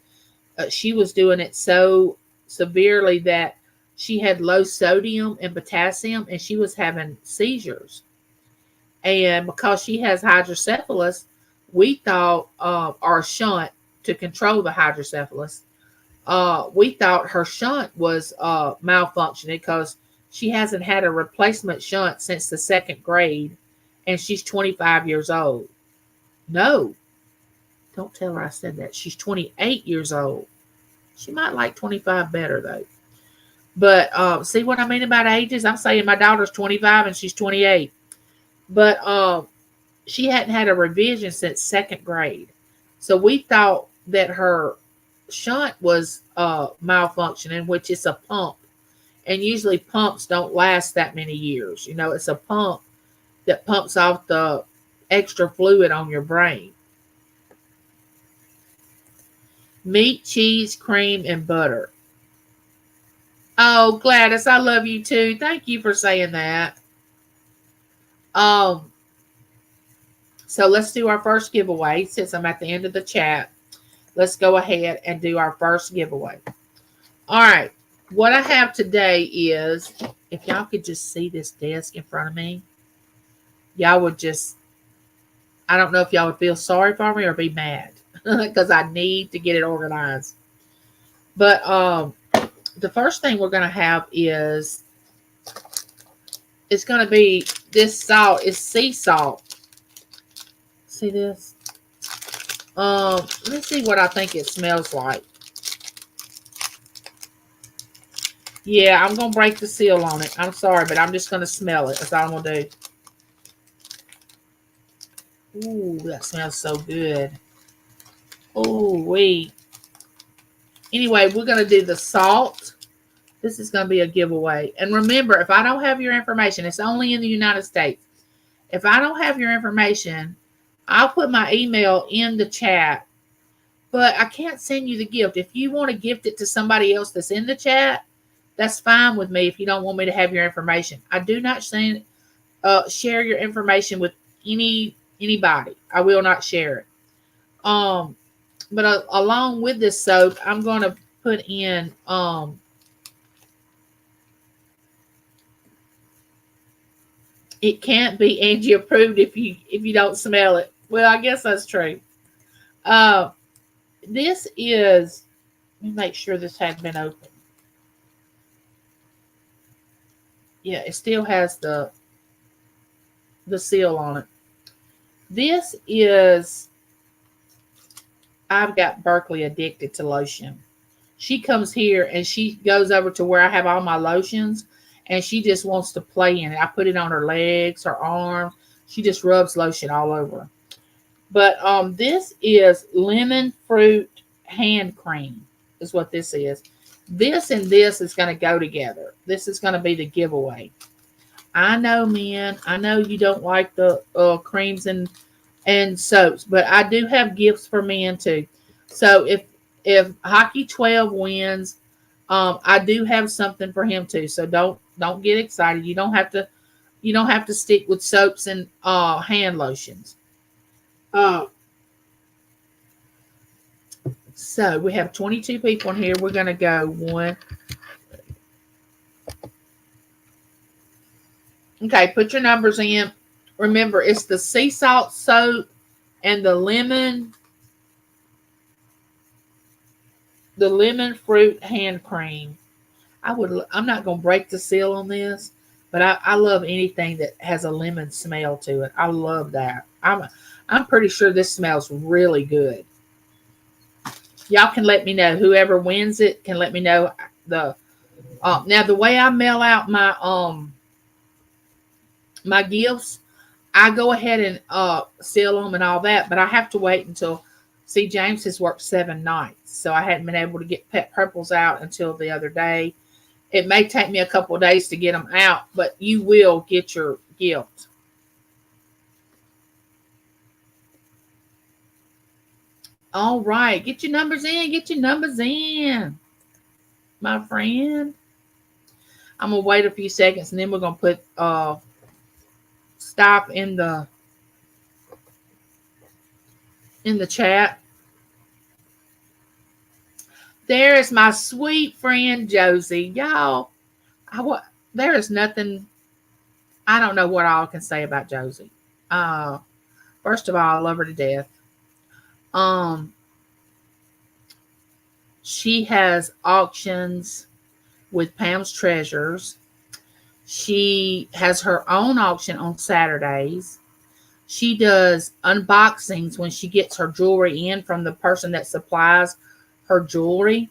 she was doing it so severely that she had low sodium and potassium and she was having seizures. And because she has hydrocephalus, we thought, our shunt to control the hydrocephalus, we thought her shunt was malfunctioning because she hasn't had a replacement shunt since the second grade and she's 25 years old. No, don't tell her I said that. She's 28 years old. She might like 25 better though. But see what I mean about ages? I'm saying my daughter's 25 and she's 28. But she hadn't had a revision since second grade. So we thought that her shunt was malfunctioning, which is a pump. And usually pumps don't last that many years. You know, it's a pump that pumps off the extra fluid on your brain. Meat, cheese, cream, and butter. Oh, Gladys, I love you too. Thank you for saying that. Um, so let's do our first giveaway since I'm at the end of the chat. Let's go ahead and do our first giveaway. All right. What I have today is, if y'all could just see this desk in front of me, y'all would just, I don't know if y'all would feel sorry for me or be mad because I need to get it organized. But the first thing we're going to have is, it's going to be this salt. It's sea salt. See this? Let's see what I think it smells like. Yeah, I'm going to break the seal on it. I'm sorry, but I'm just going to smell it. That's all I'm going to do. Ooh, that smells so good. Ooh, wait. Anyway, we're going to do the salt. This is going to be a giveaway. And remember, if I don't have your information, it's only in the United States. If I don't have your information, I'll put my email in the chat. But I can't send you the gift. If you want to gift it to somebody else that's in the chat, that's fine with me if you don't want me to have your information. I do not share your information with anybody. I will not share it. But along with this soap, I'm going to put in it can't be Angie approved if you don't smell it. Well, I guess that's true. This is, let me make sure this has been opened. Yeah, it still has the seal on it. This is, I've got Berkeley addicted to lotion. She comes here and she goes over to where I have all my lotions and she just wants to play in it. I put it on her legs, her arms. She just rubs lotion all over. But this is lemon fruit hand cream is what this is. This and this is going to go together. This is going to be the giveaway. I know, men. I know you don't like the creams and soaps, but I do have gifts for men too. So if Hockey 12 wins, I do have something for him too. So don't get excited. You don't have to stick with soaps and hand lotions. So we have 22 people in here. We're going to go one. Okay, put your numbers in. Remember, it's the sea salt soap and the lemon fruit hand cream. I'm not going to break the seal on this, but I love anything that has a lemon smell to it. I love that. I'm pretty sure this smells really good. Y'all can let me know. Whoever wins it can let me know now the way I mail out my gifts, I go ahead and seal them and all that, but I have to wait until, see, James has worked 7 nights, so I hadn't been able to get pet purples out until the other day. It may take me a couple of days to get them out, but you will get your gift. All right, get your numbers in, my friend. I'm gonna wait a few seconds and then we're gonna put stop in the chat. There is my sweet friend Josie. Y'all, there is nothing. I don't know what all I can say about Josie. Uh, First of all, I love her to death. Um, she has auctions with Pam's Treasures. She has her own auction on Saturdays. She does unboxings when she gets her jewelry in from the person that supplies her jewelry.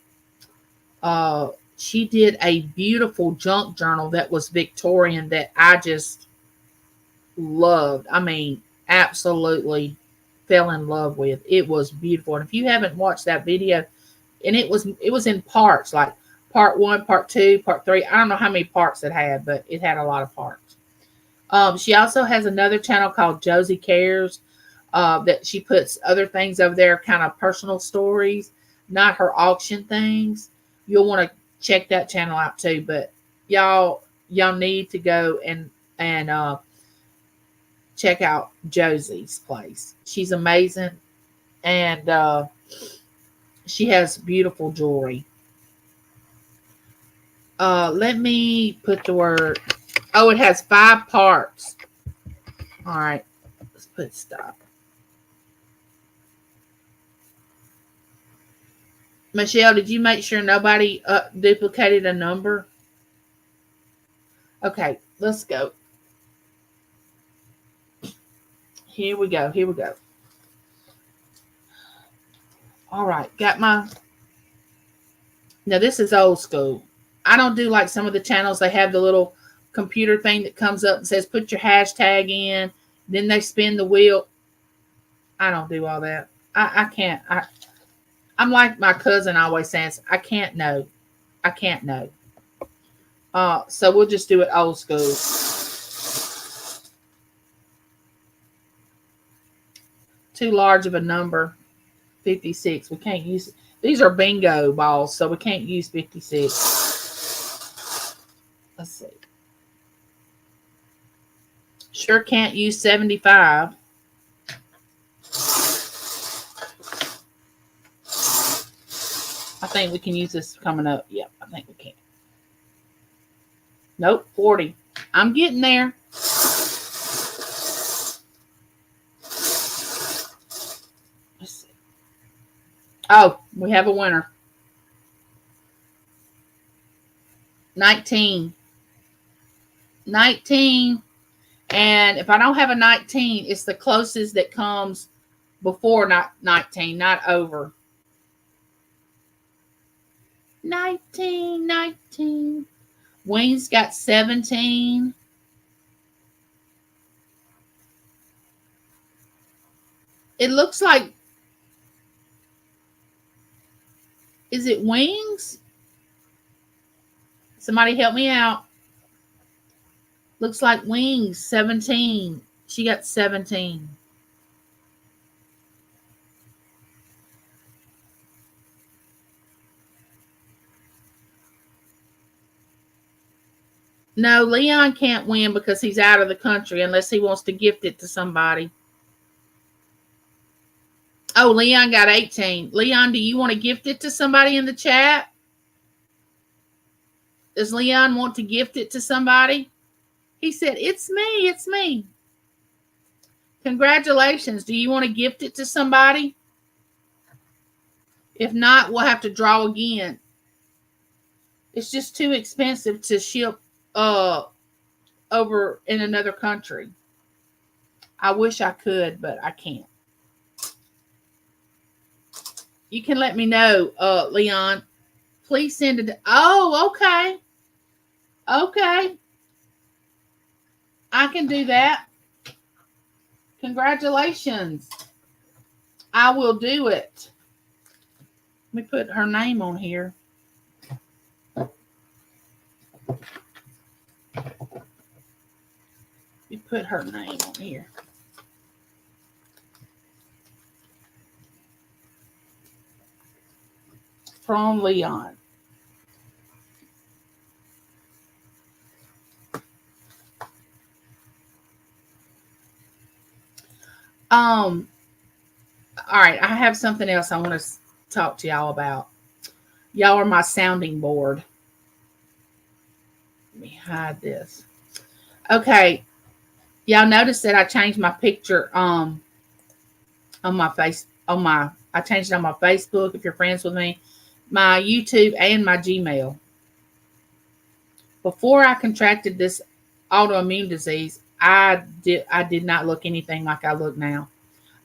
Uh, she did a beautiful junk journal that was Victorian that I just loved. I mean, absolutely fell in love with. It was beautiful. And if you haven't watched that video, and it was in parts, like part 1, part 2, part 3. I don't know how many parts it had, but it had a lot of parts. She also has another channel called Josie Cares, that she puts other things over there, kind of personal stories, not her auction things. You'll want to check that channel out too. But y'all need to go and check out Josie's place. She's amazing, and she has beautiful jewelry. Let me put the word. Oh, it has 5 parts. All right, let's put stop. Michelle, did you make sure nobody duplicated a number? Okay, let's go. Here we go. Here we go. All right, got my. Now, this is old school. I don't do like some of the channels. They have the little computer thing that comes up and says, put your hashtag in. Then they spin the wheel. I don't do all that. I can't. I'm like my cousin always says, I can't know. I can't know. So we'll just do it old school. Too large of a number. 56. We can't use it. These are bingo balls, so we can't use 56. Let's see. Sure can't use 75. I think we can use this coming up. Yep, I think we can. Nope, 40. I'm getting there. Let's see. Oh, we have a winner. 19. 19. And if I don't have a 19, it's the closest that comes before 19, not over. 19. Wayne's got 17. It looks like, is it Wings? Somebody help me out. Looks like Wings, 17. She got 17. No, Leon can't win because he's out of the country unless he wants to gift it to somebody. Oh, Leon got 18. Leon, do you want to gift it to somebody in the chat? Does Leon want to gift it to somebody? He said, it's me. It's me. Congratulations. Do you want to gift it to somebody? If not, we'll have to draw again. It's just too expensive to ship over in another country. I wish I could, but I can't. You can let me know, Leon. Please send it. Oh, okay. Okay. I can do that. Congratulations. I will do it. Let me put her name on here. Let me put her name on here. From Leon. Um, all right, I have something else I want to talk to y'all about. Y'all are my sounding board. Let me hide this. Okay, y'all notice that I changed my picture on my face on my I changed it on my Facebook if you're friends with me, my YouTube and my Gmail. Before I contracted this autoimmune disease, I did not look anything like I look now.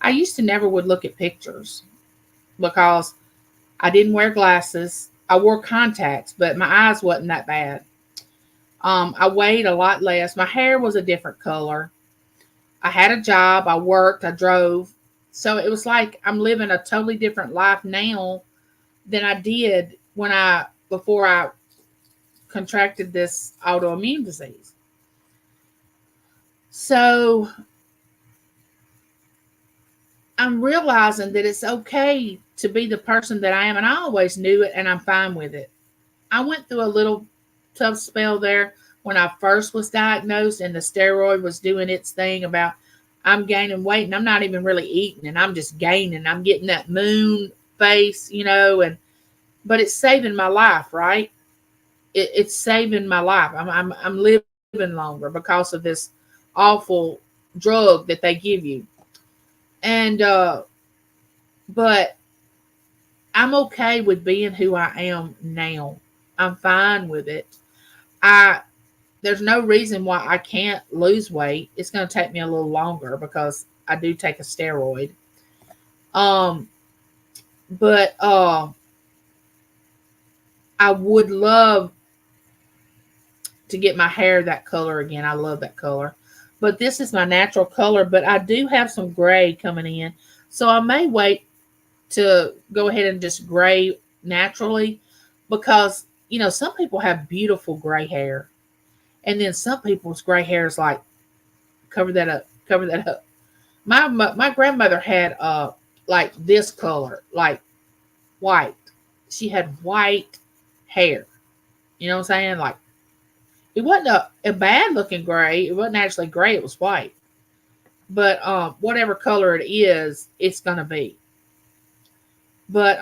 I used to never would look at pictures because I didn't wear glasses. I wore contacts, but my eyes wasn't that bad. I weighed a lot less. My hair was a different color. I had a job. I worked. I drove. So it was like I'm living a totally different life now than I did when I before I contracted this autoimmune disease. So I'm realizing that it's okay to be the person that I am, and I always knew it, and I'm fine with it. I went through a little tough spell there when I first was diagnosed, and the steroid was doing its thing about I'm gaining weight, and I'm not even really eating, and I'm just gaining. I'm getting that moon face, and but it's saving my life, right? It's saving my life. I'm living longer because of this awful drug that they give you, and but I'm okay with being who I am now. I'm fine with it. I There's no reason why I can't lose weight. It's going to take me a little longer because I do take a steroid. Um, but I would love to get my hair that color again. I love that color. But this is my natural color, but I do have some gray coming in. So I may wait to go ahead and just gray naturally because, some people have beautiful gray hair. And then some people's gray hair is like, cover that up, cover that up. My grandmother had like this color, like white. She had white hair. You know what I'm saying? Like it wasn't a bad looking gray. It wasn't actually gray. It was white. But whatever color it is, it's gonna be. But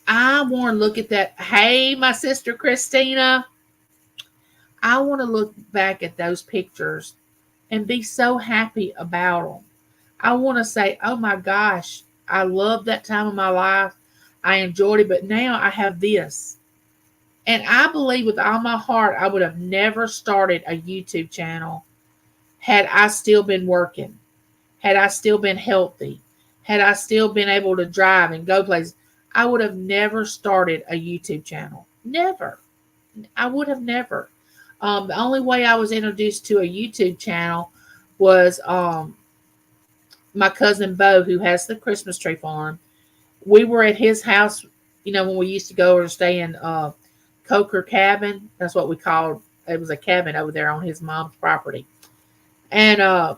I want to look at that. Hey, my sister Christina. I want to look back at those pictures and be so happy about them. I want to say, oh my gosh, I love that time of my life. I enjoyed it, but now I have this. And I believe with all my heart, I would have never started a YouTube channel had I still been working, had I still been healthy, had I still been able to drive and go places. I would have never started a YouTube channel. Never. I would have never. The only way I was introduced to a YouTube channel was my cousin Bo, who has the Christmas tree farm. We were at his house, when we used to go or stay in Coker Cabin. That's what we called it. Was a cabin over there on his mom's property. And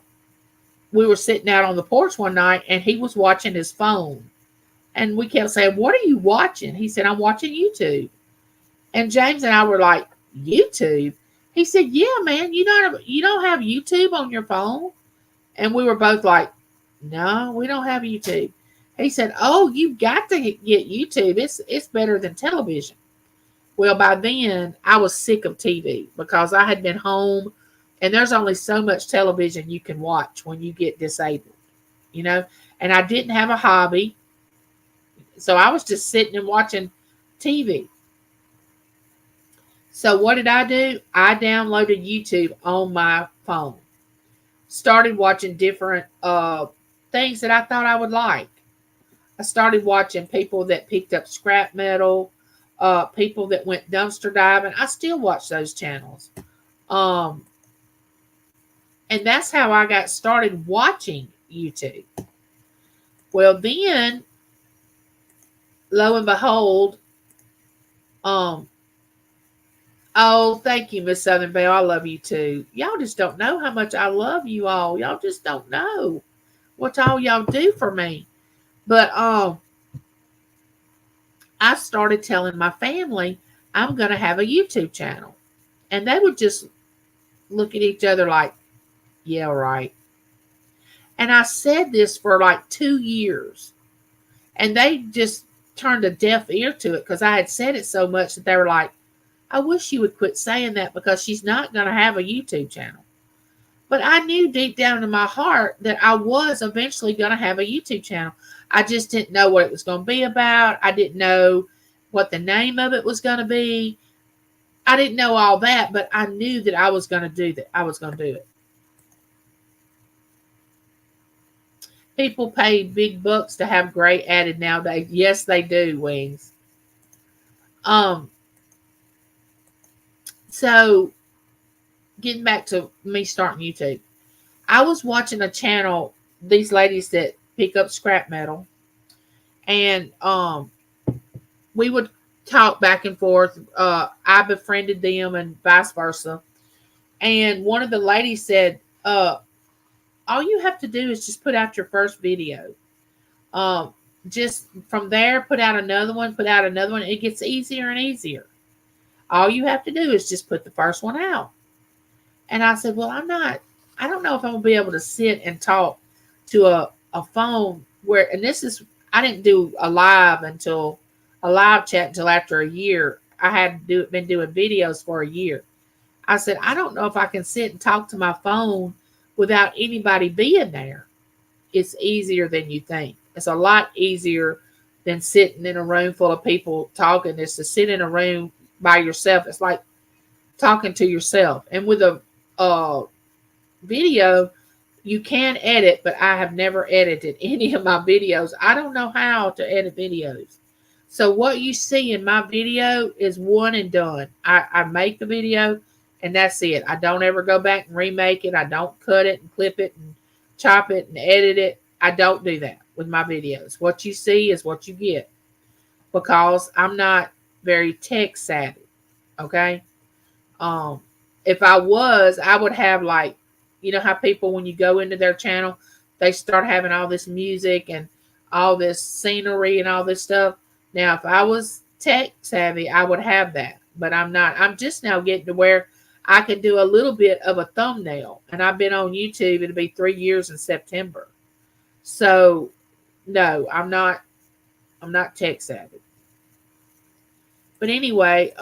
we were sitting out on the porch one night and he was watching his phone. And we kept saying, "What are you watching?" He said, "I'm watching YouTube." And James and I were like, "YouTube?" He said, "Yeah, man, you don't have YouTube on your phone?" And we were both like, "No, we don't have YouTube." He said, "Oh, you've got to get YouTube. It's better than television." Well, by then I was sick of TV because I had been home and there's only so much television you can watch when you get disabled, you know? And I didn't have a hobby. So I was just sitting and watching TV. So what did I do? I downloaded YouTube on my phone. Started watching different things that I thought I would like. I started watching people that picked up scrap metal, people that went dumpster diving. I still watch those channels. Um, and that's how I got started watching YouTube. Well, then, lo and behold, um, oh, thank you, Miss Southern Belle. I love you too. Y'all just don't know how much I love you all. Y'all just don't know what all y'all do for me. But I started telling my family I'm going to have a YouTube channel. And they would just look at each other like, yeah, right. And I said this for like 2 years. And they just turned a deaf ear to it because I had said it so much that they were like, I wish you would quit saying that because she's not going to have a YouTube channel. But I knew deep down in my heart that I was eventually going to have a YouTube channel. I just didn't know what it was going to be about. I didn't know what the name of it was going to be. I didn't know all that, but I knew that I was going to do that. I was going to do it. People pay big bucks to have gray added nowadays. Yes, they do, Wings. So getting back to me starting YouTube, I was watching a channel, these ladies that pick up scrap metal, and we would talk back and forth. I befriended them and vice versa. And one of the ladies said, all you have to do is just put out your first video. Just from there, put out another one, put out another one. It gets easier and easier. All you have to do is just put the first one out. And I said, well, I don't know if I'm going to be able to sit and talk to a phone where, and this is, I didn't do a live chat until after a year. I had been doing videos for a year. I said, I don't know if I can sit and talk to my phone without anybody being there. It's easier than you think. It's a lot easier than sitting in a room full of people talking. It's to sit in a room by yourself. It's like talking to yourself. And with a video, you can edit, but I have never edited any of my videos. I don't know how to edit videos. So what you see in my video is one and done. I make the video and that's it. I don't ever go back and remake it. I don't cut it and clip it and chop it and edit it. I don't do that with my videos. What you see is what you get because I'm not very tech savvy. Okay. If I was, I would have like, you know how people, when you go into their channel, they start having all this music and all this scenery and all this stuff. Now, if I was tech savvy, I would have that, but I'm not. I'm just now getting to where I can do a little bit of a thumbnail, and I've been on YouTube. It'll be 3 years in September. So, no, I'm not tech savvy. But anyway,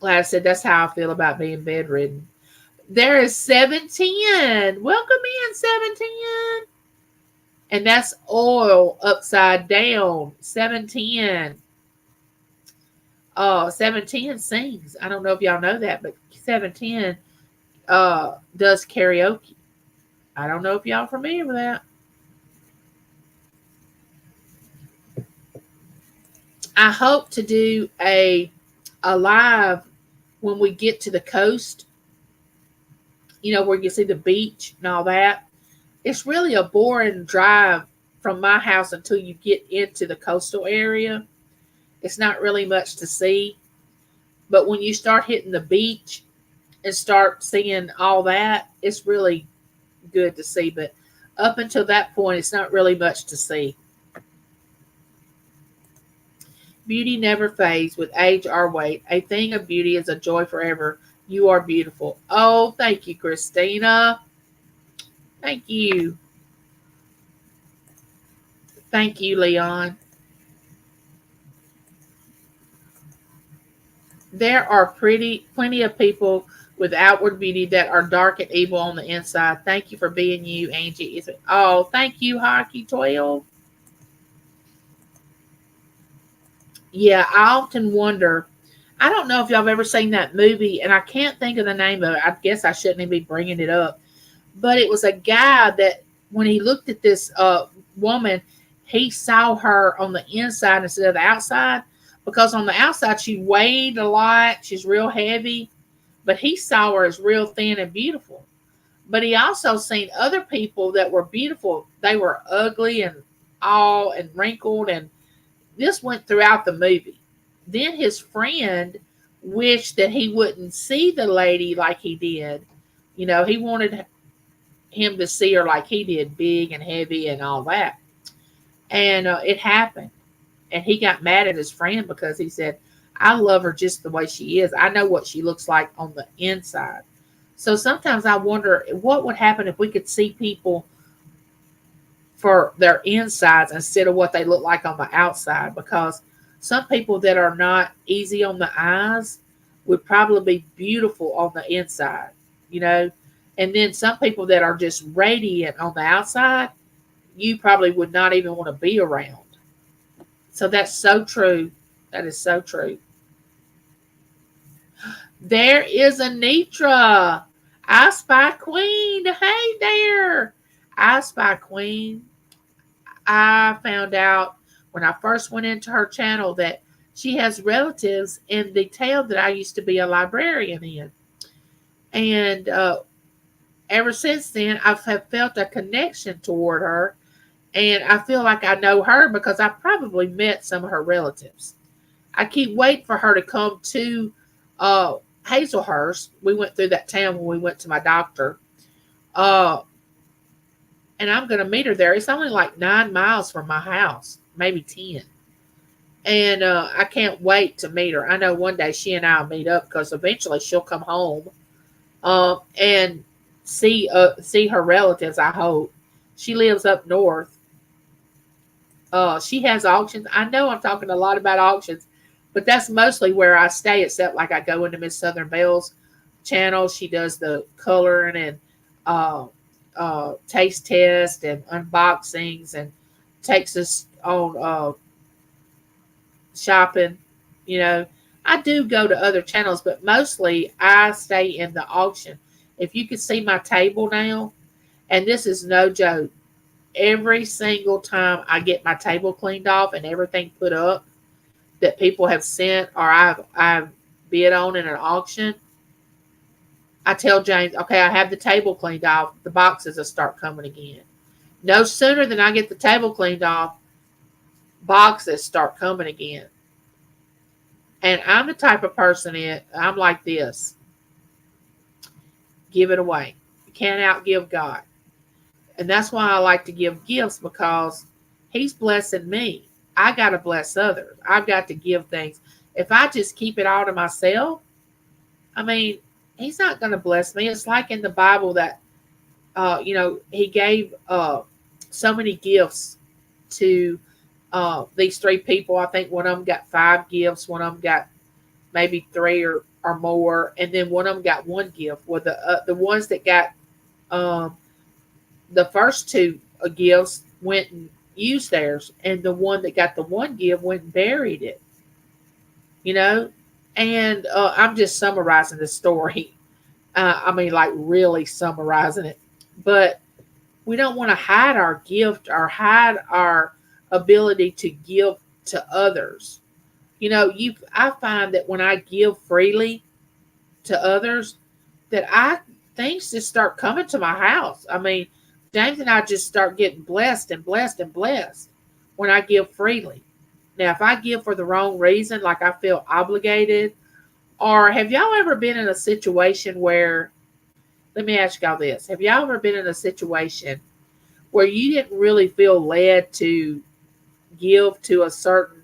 like I said, that's how I feel about being bedridden. There is 710. Welcome in, 710. And that's oil upside down. 710. 710 sings. I don't know if y'all know that, but 710 does karaoke. I don't know if y'all are familiar with that. I hope to do a live when we get to the coast, you know, where you see the beach and all that. It's really a boring drive from my house until you get into the coastal area. It's not really much to see. But when you start hitting the beach and start seeing all that, it's really good to see. But up until that point, it's not really much to see. Beauty never fades with age or weight. A thing of beauty is a joy forever. You are beautiful. Oh, thank you, Christina. Thank you. Thank you, Leon. There are plenty of people with outward beauty that are dark and evil on the inside. Thank you for being you, Angie. Oh, thank you, Hockey 12. Yeah, I often wonder. I don't know if y'all have ever seen that movie, and I can't think of the name of it. I guess I shouldn't even be bringing it up. But it was a guy that when he looked at this woman, he saw her on the inside instead of the outside. Because on the outside, she weighed a lot. She's real heavy. But he saw her as real thin and beautiful. But he also seen other people that were beautiful. They were ugly and all and wrinkled. And this went throughout the movie. Then his friend wished that he wouldn't see the lady like he did. You know, he wanted him to see her like he did, big and heavy and all that. And it happened. And he got mad at his friend because he said, I love her just the way she is. I know what she looks like on the inside. So sometimes I wonder what would happen if we could see people for their insides instead of what they look like on the outside, because some people that are not easy on the eyes would probably be beautiful on the inside, you know. And then some people that are just radiant on the outside, you probably would not even want to be around. So that's so true. That is so true. There is Anitra. I Spy Queen. Hey there. I Spy Queen. I found out when I first went into her channel that she has relatives in the town that I used to be a librarian in. And ever since then, I've felt a connection toward her. And I feel like I know her because I probably met some of her relatives. I keep waiting for her to come to uh, Hazelhurst. We went through that town when we went to my doctor. Uh, and I'm going to meet her there. It's only like 9 miles from my house, maybe 10. And I can't wait to meet her. I know one day she and I will meet up because eventually she'll come home and see her relatives. I hope she lives up north. She has auctions. I know I'm talking a lot about auctions, but that's mostly where I stay. Except like I go into Miss Southern Bell's channel. She does the coloring and uh, taste test and unboxings and takes us on shopping. You know, I do go to other channels, but mostly I stay in the auction. If you can see my table now, and this is no joke, every single time I get my table cleaned off and everything put up that people have sent or I've bid on in an auction, I tell James, okay, I have the table cleaned off, the boxes will start coming again. No sooner than I get the table cleaned off, boxes start coming again. And I'm the type of person I'm like this. Give it away. You can't outgive God. And that's why I like to give gifts, because He's blessing me. I got to bless others. I've got to give things. If I just keep it all to myself, I mean, He's not going to bless me. It's like in the Bible that, He gave so many gifts to these three people. I think one of them got 5 gifts, one of them got maybe 3 or more, and then one of them got 1 gift. Well, the ones that got um, the first 2 gifts went and used theirs, and the one that got the 1 gift went and buried it. You know, and I'm just summarizing the story. I mean, like really summarizing it, but we don't want to hide our gift or hide our ability to give to others. You know, I find that when I give freely to others, that I things just start coming to my house. I mean, James and I just start getting blessed and blessed and blessed when I give freely. Now, if I give for the wrong reason, like I feel obligated, or have y'all ever been in a situation where, let me ask y'all this: have y'all ever been in a situation where you didn't really feel led to give to a certain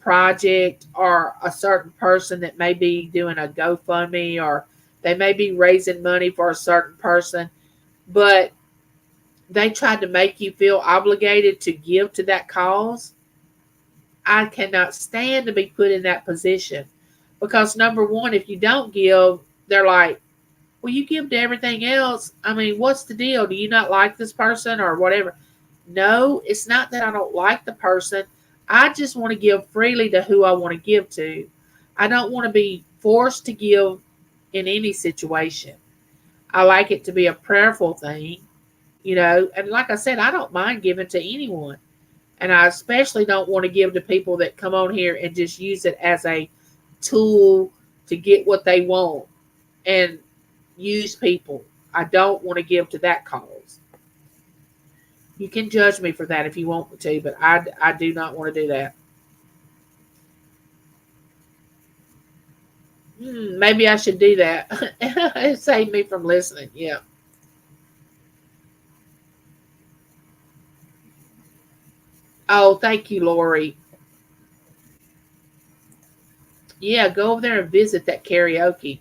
project or a certain person that may be doing a GoFundMe, or they may be raising money for a certain person, but they tried to make you feel obligated to give to that cause? I cannot stand to be put in that position, because number one, if you don't give, they're like, well, you give to everything else. I mean, what's the deal? Do you not like this person or whatever? No, it's not that I don't like the person. I just want to give freely to who I want to give to. I don't want to be forced to give in any situation. I like it to be a prayerful thing, you know. And like I said, I don't mind giving to anyone. And I especially don't want to give to people that come on here and just use it as a tool to get what they want and use people. I don't want to give to that cause. You can judge me for that if you want me to, but I do not want to do that. Maybe I should do that. It saved me from listening. Yeah. Oh, thank you, Lori. Yeah, go over there and visit that karaoke.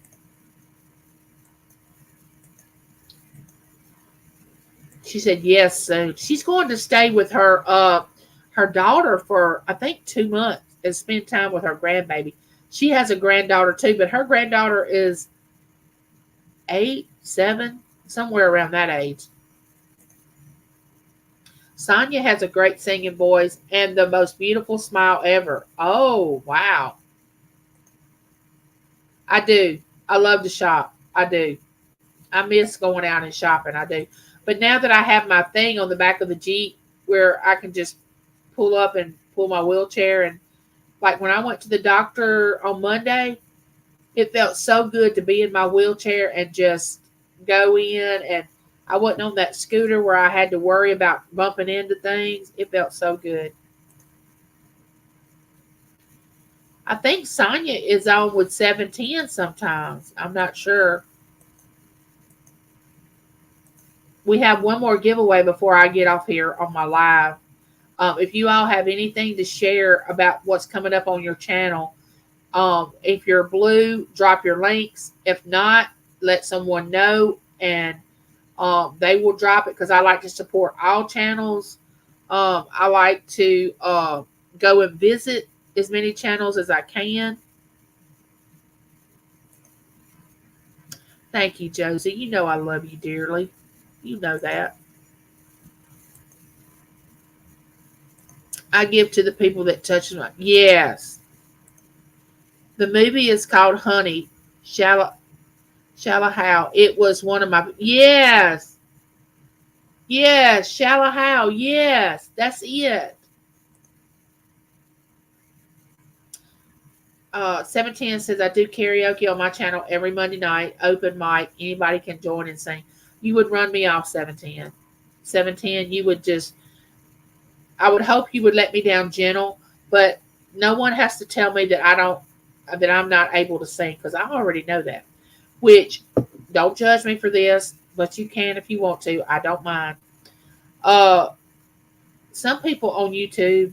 She said yes. So she's going to stay with her daughter for I think 2 months and spend time with her grandbaby. She has a granddaughter too, but her granddaughter is 8, 7, somewhere around that age. Sonia has a great singing voice and the most beautiful smile ever. Oh, wow. I do. I love to shop. I do. I miss going out and shopping. I do. But now that I have my thing on the back of the Jeep where I can just pull up and pull my wheelchair, and like when I went to the doctor on Monday, it felt so good to be in my wheelchair and just go in, and I wasn't on that scooter where I had to worry about bumping into things. It felt so good. I think Sonia is on with 710 sometimes. I'm not sure. We have one more giveaway before I get off here on my live. If you all have anything to share about what's coming up on your channel, if you're blue, drop your links. If not, let someone know and they will drop it because I like to support all channels. I like to go and visit as many channels as I can. Thank you, Josie. You know I love you dearly. You know that. I give to the people that touch my. Yes. The movie is called Honey. Shallow, Shallow How. It was one of my. Yes. Yes. Shallow How. Yes. That's it. 710 says, I do karaoke on my channel every Monday night. Open mic. Anybody can join and sing. You would run me off, 710. 710, you would just, I would hope you would let me down gentle, but no one has to tell me that I'm not able to sing because I already know that. Which, don't judge me for this, but you can if you want to. I don't mind. Uh, some people on YouTube,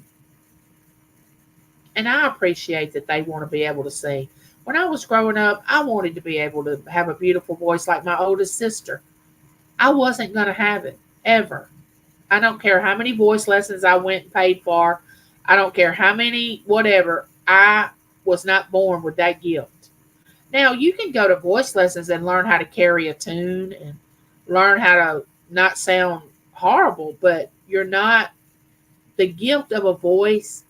and I appreciate that they want to be able to sing. When I was growing up, I wanted to be able to have a beautiful voice like my oldest sister. I wasn't going to have it ever. I don't care how many voice lessons I went and paid for. I don't care how many, whatever. I was not born with that gift. Now, you can go to voice lessons and learn how to carry a tune and learn how to not sound horrible, but you're not, the gift of a voice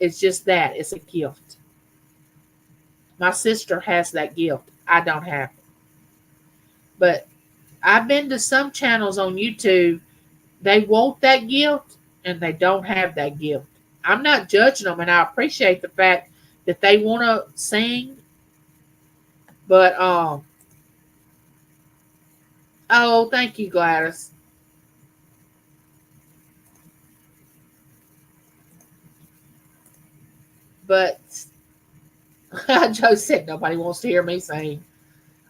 is just that. It's a gift. My sister has that gift. I don't have it. But I've been to some channels on YouTube, they want that gift and they don't have that gift. I'm not judging them, and I appreciate the fact that they want to sing, but oh, thank you, Gladys. But Joe said nobody wants to hear me sing.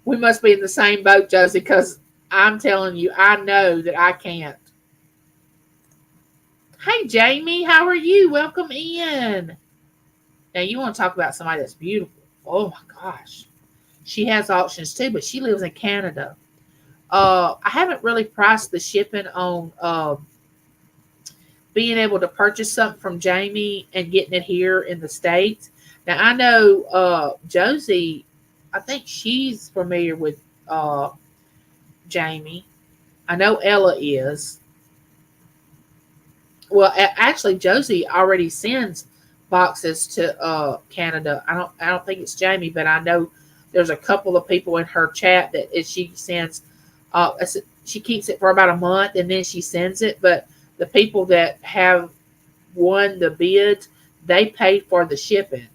We must be in the same boat, Josie, because I'm telling you, I know that I can't. Hey, Jamie, how are you? Welcome in. Now, you want to talk about somebody that's beautiful. Oh, my gosh. She has options too, but she lives in Canada. I haven't really priced the shipping on being able to purchase something from Jamie and getting it here in the States. Now, I know Josie, I think she's familiar with Jamie. I know Ella is. Well, actually, Josie already sends boxes to Canada. I don't think it's Jamie, but I know there's a couple of people in her chat that she sends. She keeps it for about a month and then she sends it. But the people that have won the bids, they pay for the shipping.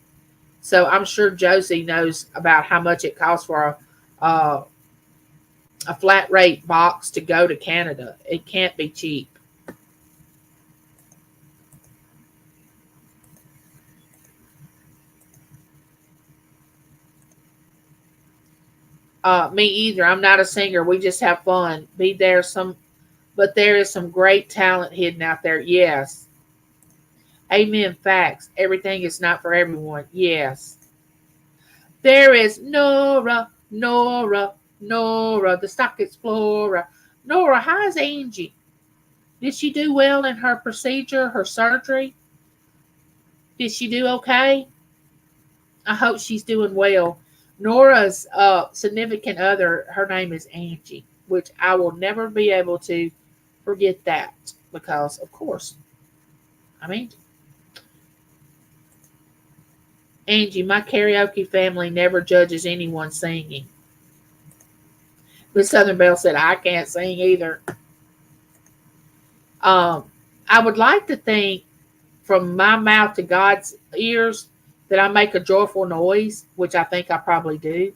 So I'm sure Josie knows about how much it costs for a flat rate box to go to Canada. It can't be cheap. Me either. I'm not a singer. We just have fun. But there is some great talent hidden out there. Yes. Amen. Facts. Everything is not for everyone. Yes. There is Nora, the stock explorer. Nora, how's Angie? Did she do well in her procedure, her surgery? Did she do okay? I hope she's doing well. Nora's significant other, her name is Angie, which I will never be able to forget that because, of course, I mean, Angie, my karaoke family never judges anyone singing. Miss Southern Belle said, I can't sing either. Um, I would like to think from my mouth to God's ears that I make a joyful noise, which I think I probably do.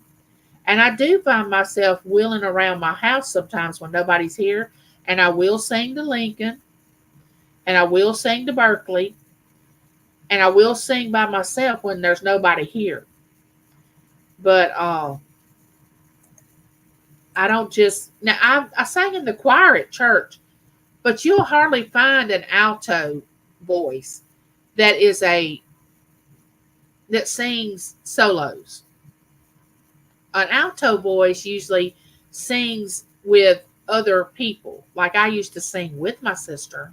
And I do find myself wheeling around my house sometimes when nobody's here. And I will sing to Lincoln. And I will sing to Berkeley. And I will sing by myself when there's nobody here. But I don't just. Now, I sang in the choir at church. But you'll hardly find an alto voice that is that sings solos. An alto voice usually sings with other people. Like I used to sing with my sister.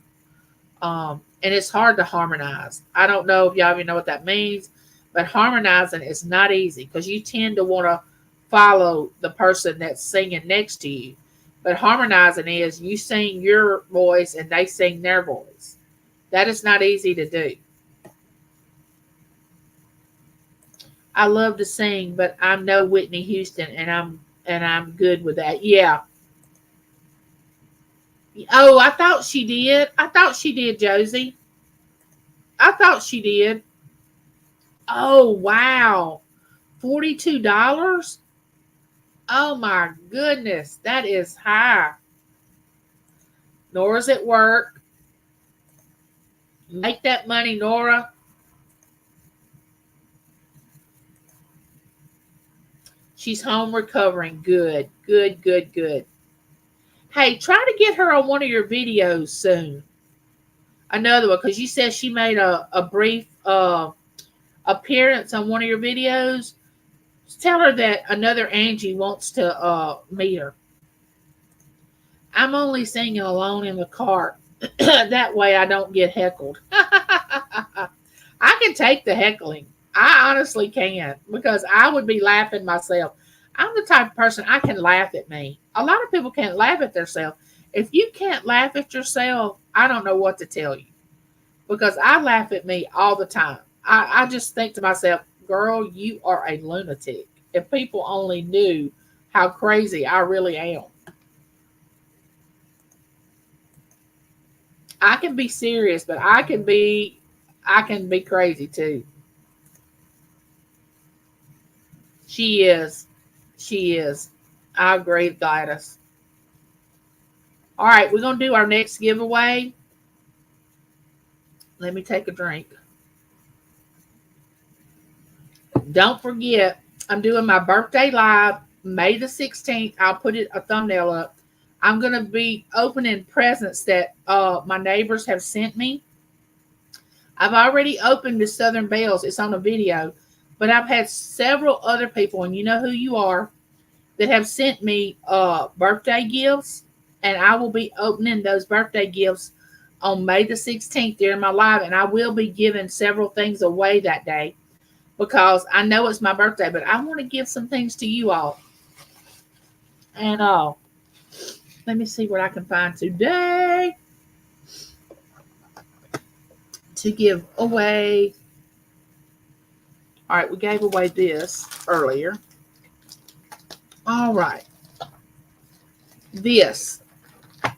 And it's hard to harmonize. I don't know if y'all even know what that means, but harmonizing is not easy because you tend to want to follow the person that's singing next to you. But harmonizing is you sing your voice and they sing their voice. That is not easy to do. I love to sing, but I'm no Whitney Houston, and I'm good with that. Yeah. Oh, I thought she did. I thought she did, Josie. I thought she did. Oh wow, $42. Oh my goodness, that is high. Nora's at work. Make that money, Nora. She's home recovering. Good, good, good, good. Hey, try to get her on one of your videos soon. Another one, because you said she made a brief appearance on one of your videos. Just tell her that another Angie wants to meet her. I'm only singing alone in the car. That way I don't get heckled. I can take the heckling. I honestly can because I would be laughing myself. I'm the type of person I can laugh at me. A lot of people can't laugh at themselves. If you can't laugh at yourself, I don't know what to tell you because I laugh at me all the time. I just think to myself, girl, you are a lunatic. If people only knew how crazy I really am. I can be serious, but I can be crazy too. She is. She is. I agree, Gladys. All right, we're gonna do our next giveaway. Let me take a drink. Don't forget, I'm doing my birthday live May the 16th. I'll put it a thumbnail up. I'm gonna be opening presents that my neighbors have sent me. I've already opened the Southern Bells. It's on a video, but I've had several other people, and you know who you are, that have sent me birthday gifts, and I will be opening those birthday gifts on May the 16th during my live, and I will be giving several things away that day because I know it's my birthday, but I want to give some things to you all. And let me see what I can find today to give away. All right, we gave away this earlier. All right. This.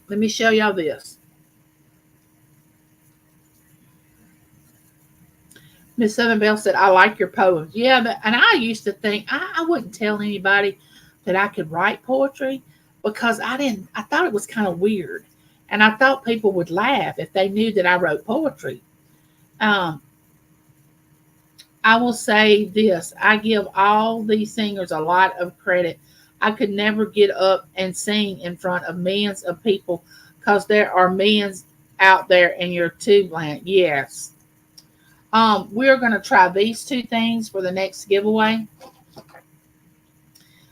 Let me show y'all this. Miss Southern Belle said, I like your poems. Yeah, and I used to think I wouldn't tell anybody that I could write poetry because I thought it was kind of weird. And I thought people would laugh if they knew that I wrote poetry. Um, I will say this. I give all these singers a lot of credit. I could never get up and sing in front of millions of people because there are millions out there in your tube land. Yes. We're going to try these two things for the next giveaway.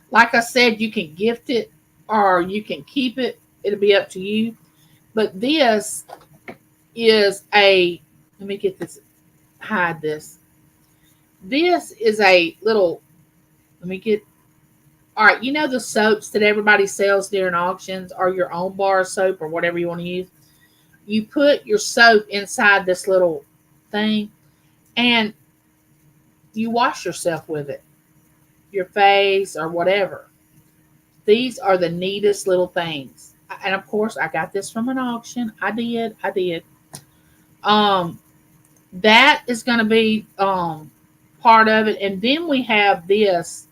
Like I said, you can gift it or you can keep it. It'll be up to you. But this is a, let me get this, hide this. This is a little, let me get, all right, you know the soaps that everybody sells during auctions, or your own bar soap or whatever you want to use? You put your soap inside this little thing and you wash yourself with it, your face or whatever. These are the neatest little things. And of course, I got this from an auction. I did. Um, that is going to be part of it. And then we have this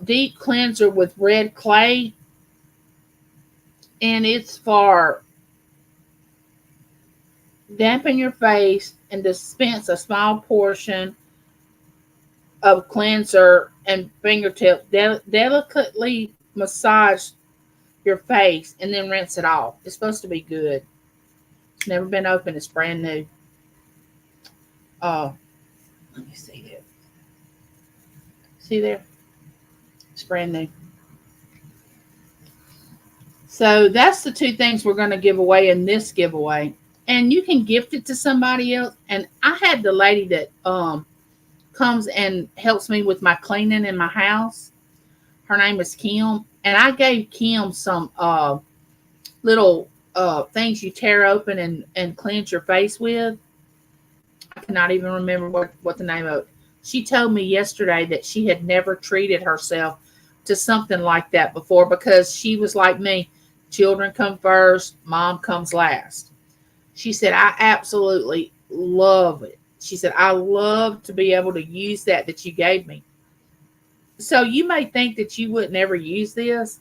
deep cleanser with red clay, and it's for dampen your face and dispense a small portion of cleanser and fingertips. Delicately massage your face and then rinse it off. It's supposed to be good. It's never been opened. It's brand new. Let me see it. See there? It's brand new. So that's the two things we're going to give away in this giveaway. And you can gift it to somebody else. And I had the lady that comes and helps me with my cleaning in my house. Her name is Kim. And I gave Kim some little things you tear open and cleanse your face with. I cannot even remember what the name of it. She told me yesterday that she had never treated herself to something like that before, because she was like me. Children come first, mom comes last. She said, I absolutely love it. She said, I love to be able to use that you gave me. So you may think that you wouldn't ever use this,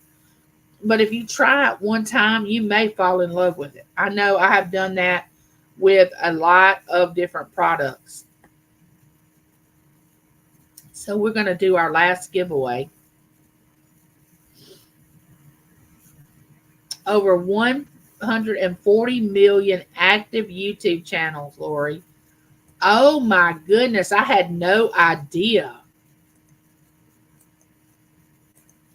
but if you try it one time, you may fall in love with it. I know I have done that with a lot of different products. So we're going to do our last giveaway. Over 140 million active YouTube channels, Lori. Oh my goodness, I had no idea.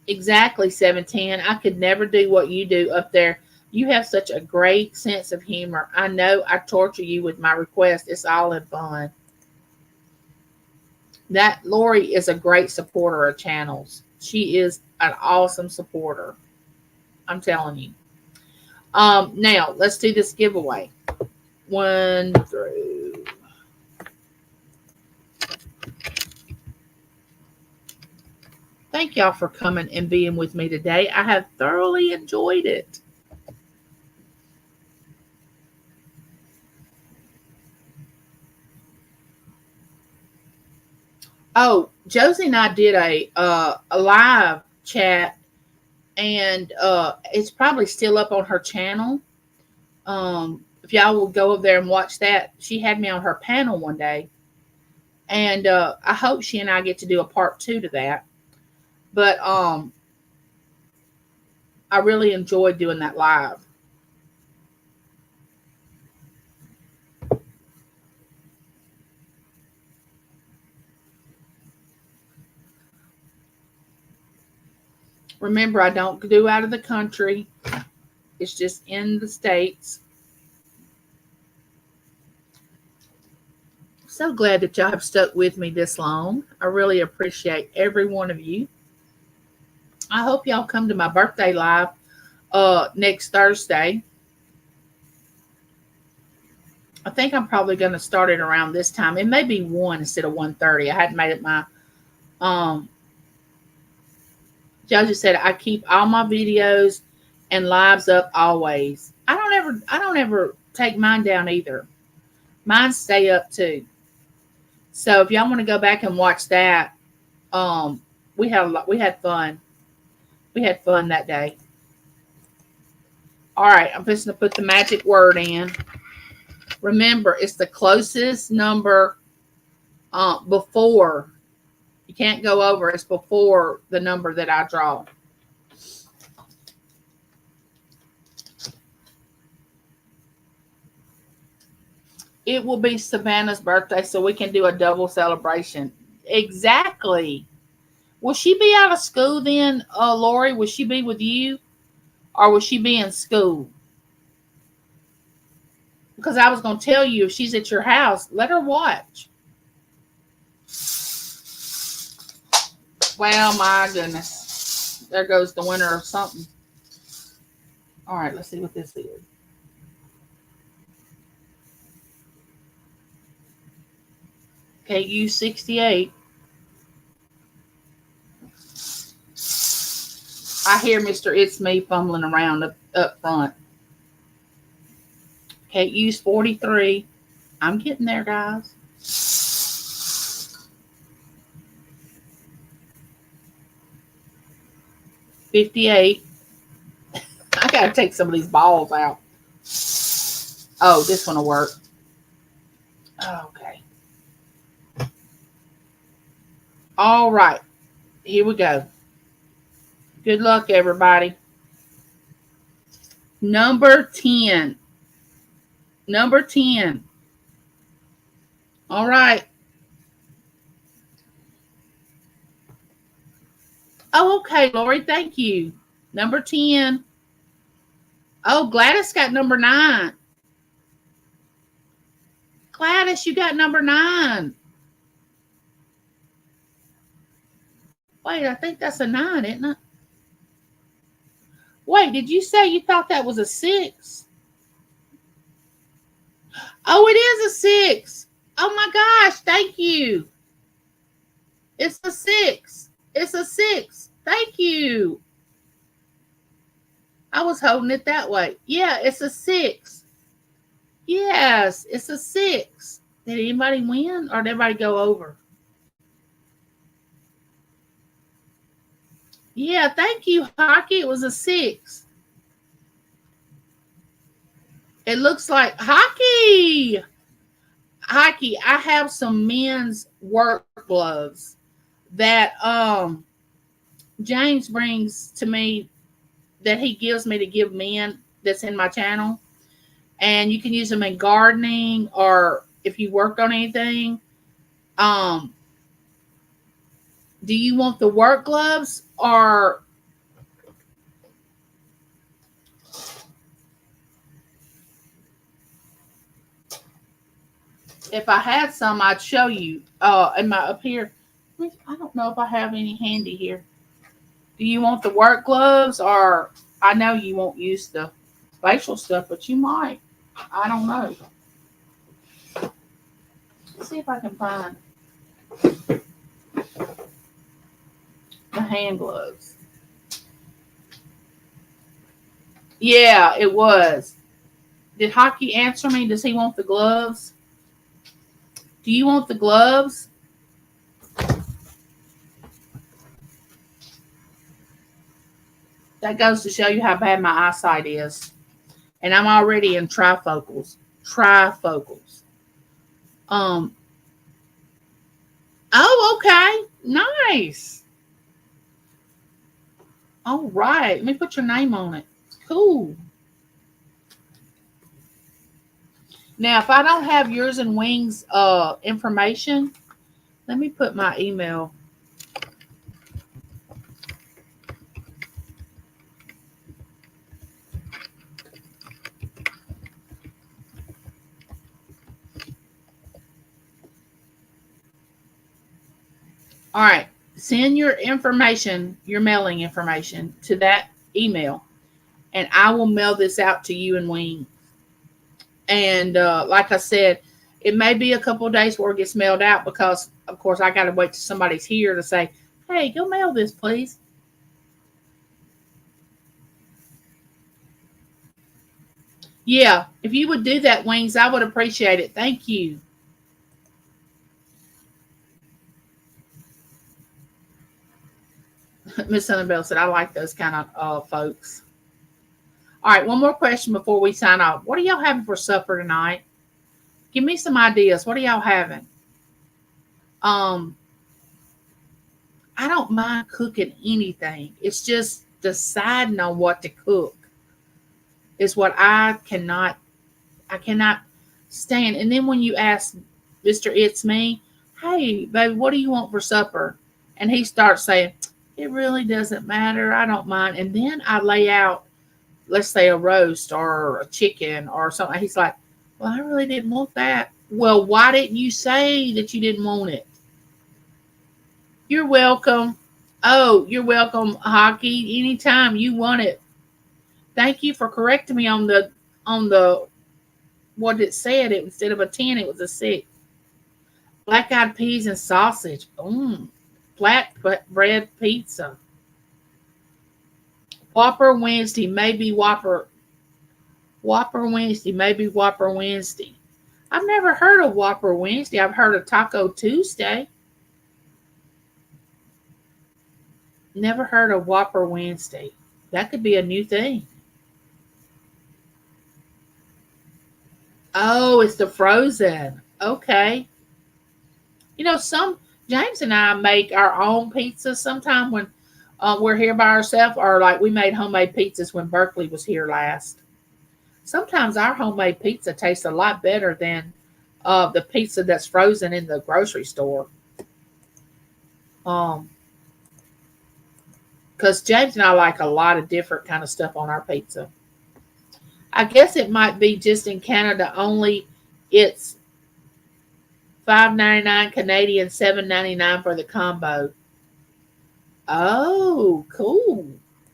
Exactly, 710. I could never do what you do up there. You have such a great sense of humor. I know I torture you with my request. It's all in fun. That Lori is a great supporter of channels. She is an awesome supporter. I'm telling you. Now let's do this giveaway. 1 through. Thank y'all for coming and being with me today. I have thoroughly enjoyed it. Oh, Josie and I did a live chat, and it's probably still up on her channel. If y'all will go over there and watch that, she had me on her panel one day, and I hope she and I get to do a part 2 to that. But I really enjoyed doing that live. Remember, I don't do out of the country. It's just in the States. So glad that y'all have stuck with me this long. I really appreciate every one of you. I hope y'all come to my birthday live next Thursday. I think I'm probably going to start it around this time. It may be 1 instead of 1:30. I hadn't made it my Josie said, I keep all my videos and lives up always. I don't ever take mine down either. Mine stay up too. So if y'all want to go back and watch that, we had fun. We had fun that day. All right, I'm just going to put the magic word in. Remember, it's the closest number before. You can't go over. It's before the number that I draw. It will be Savannah's birthday, so we can do a double celebration. Exactly. Will she be out of school then, Lori? Will she be with you? Or will she be in school? Because I was going to tell you, if she's at your house, let her watch. Well, my goodness. There goes the winner of something. All right, let's see what this is. KU68. I hear Mr. It's Me fumbling around up front. KU's 43. I'm getting there, guys. 58. I gotta take some of these balls out. Oh, this one will work. Okay. All right. Here we go. Good luck, everybody. Number 10. Number 10. All right. Oh, okay, Lori. Thank you. Number 10. Oh, Gladys got number 9. Gladys, you got number 9. Wait, I think that's a 9, isn't it? Wait, did you say you thought that was a 6? Oh, it is a 6. Oh my gosh, thank you. It's a 6. It's a 6. Thank you. I was holding it that way. Yeah, it's a 6. Yes, it's a 6. Did anybody win or did everybody go over? Yeah, thank you, Hockey. It was a 6. It looks like Hockey. Hockey, I have some men's work gloves that James brings to me, that he gives me to give men, that's in my channel. And you can use them in gardening or if you work on anything. Do you want the work gloves or if I had some, I'd show you. In my up here, I don't know if I have any handy here. Do you want the work gloves, or I know you won't use the facial stuff, but you might. I don't know. Let's see if I can find the hand gloves. Yeah, it was. Did Hockey answer me? Does he want the gloves? Do you want the gloves? That goes to show you how bad my eyesight is. And I'm already in trifocals. Trifocals. Oh, okay. Nice. All right. Let me put your name on it. Cool. Now, if I don't have yours and Wings information, let me put my email. All right. Send your information, your mailing information to that email, and I will mail this out to you and Wings. And like I said, it may be a couple of days before it gets mailed out because, of course, I got to wait till somebody's here to say, hey, go mail this, please. Yeah, if you would do that, Wings, I would appreciate it. Thank you. Miss Annabelle said, I like those kind of folks. All right, one more question before we sign off. What are y'all having for supper tonight? Give me some ideas. What are y'all having? I don't mind cooking anything. It's just deciding on what to cook is what I cannot stand. And then when you ask Mr. It's Me, hey, baby, what do you want for supper? And he starts saying, it really doesn't matter. I don't mind. And then I lay out let's say a roast or a chicken or something. He's like, well, I really didn't want that. Well, why didn't you say that you didn't want it? You're welcome. Oh, you're welcome, Hockey. Anytime you want it. Thank you for correcting me on the what it said. It instead of a 10, it was a 6. Black eyed peas and sausage. Flat bread pizza. Whopper Wednesday, maybe Whopper. Whopper Wednesday, maybe Whopper Wednesday. I've never heard of Whopper Wednesday. I've heard of Taco Tuesday. Never heard of Whopper Wednesday. That could be a new thing. Oh, it's the frozen. Okay. Some James and I make our own pizzas sometime when we're here by ourselves, or like we made homemade pizzas when Berkeley was here last. Sometimes our homemade pizza tastes a lot better than the pizza that's frozen in the grocery store. Um, because James and I like a lot of different kind of stuff on our pizza. I guess it might be just in Canada only. It's 5.99 Canadian, 7.99 for the combo. Oh, cool.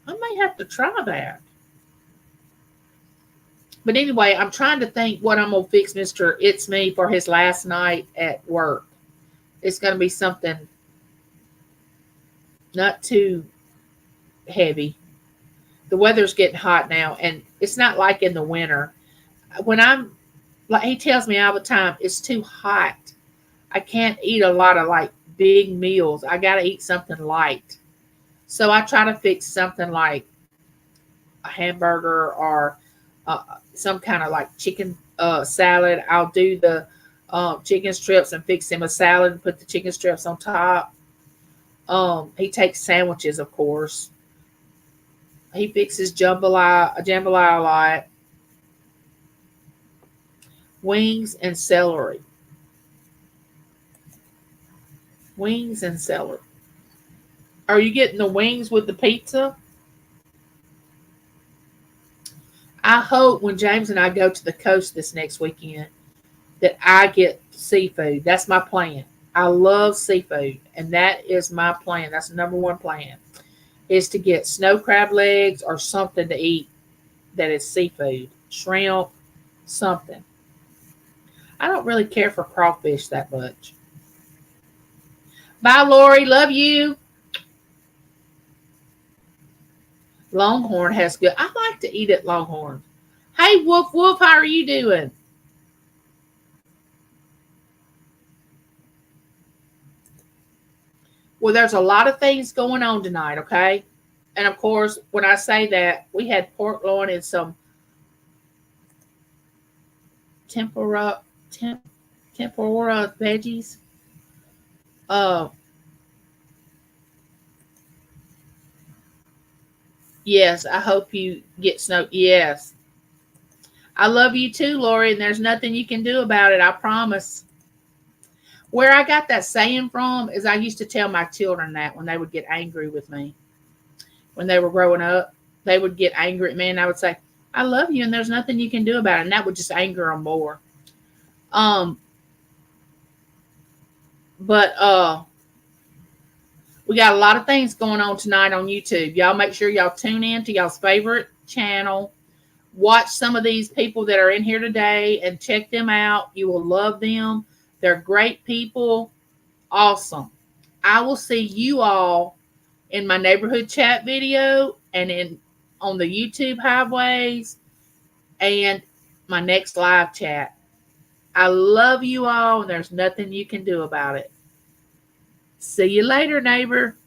I may have to try that. But anyway, I'm trying to think what I'm gonna fix Mr. It's Me for his last night at work. It's gonna be something not too heavy. The weather's getting hot now, and it's not like in the winter. When I'm like he tells me all the time, it's too hot. I can't eat a lot of like big meals. I gotta eat something light. So I try to fix something like a hamburger or some kind of like chicken salad. I'll do the chicken strips and fix him a salad and put the chicken strips on top. He takes sandwiches, of course. He fixes jambalaya a lot. Wings and celery. Wings and celery. Are you getting the wings with the pizza? I hope when James and I go to the coast this next weekend that I get seafood. That's my plan. I love seafood, and that is my plan. That's the number one plan, is to get snow crab legs or something to eat that is seafood. Shrimp, something. I don't really care for crawfish that much. Bye, Lori. Love you. Longhorn has good. I like to eat at Longhorn. Hey, Wolf Wolf, how are you doing? Well, there's a lot of things going on tonight, okay? And of course, when I say that, we had pork loin and some tempura temp, tempura veggies. Uh, yes, I hope you get snow. Yes, I love you too, Lori, and there's nothing you can do about it. I promise. Where I got that saying from is I used to tell my children that when they would get angry with me when they were growing up, they would get angry at me, and I would say, "I love you, and there's nothing you can do about it," and that would just anger them more. Um, but we got a lot of things going on tonight on YouTube. Y'all make sure y'all tune in to y'all's favorite channel. Watch some of these people that are in here today and check them out. You will love them. They're great people. Awesome. I will see you all in my neighborhood chat video and in on the YouTube highways and my next live chat. I love you all, and there's nothing you can do about it. See you later, neighbor.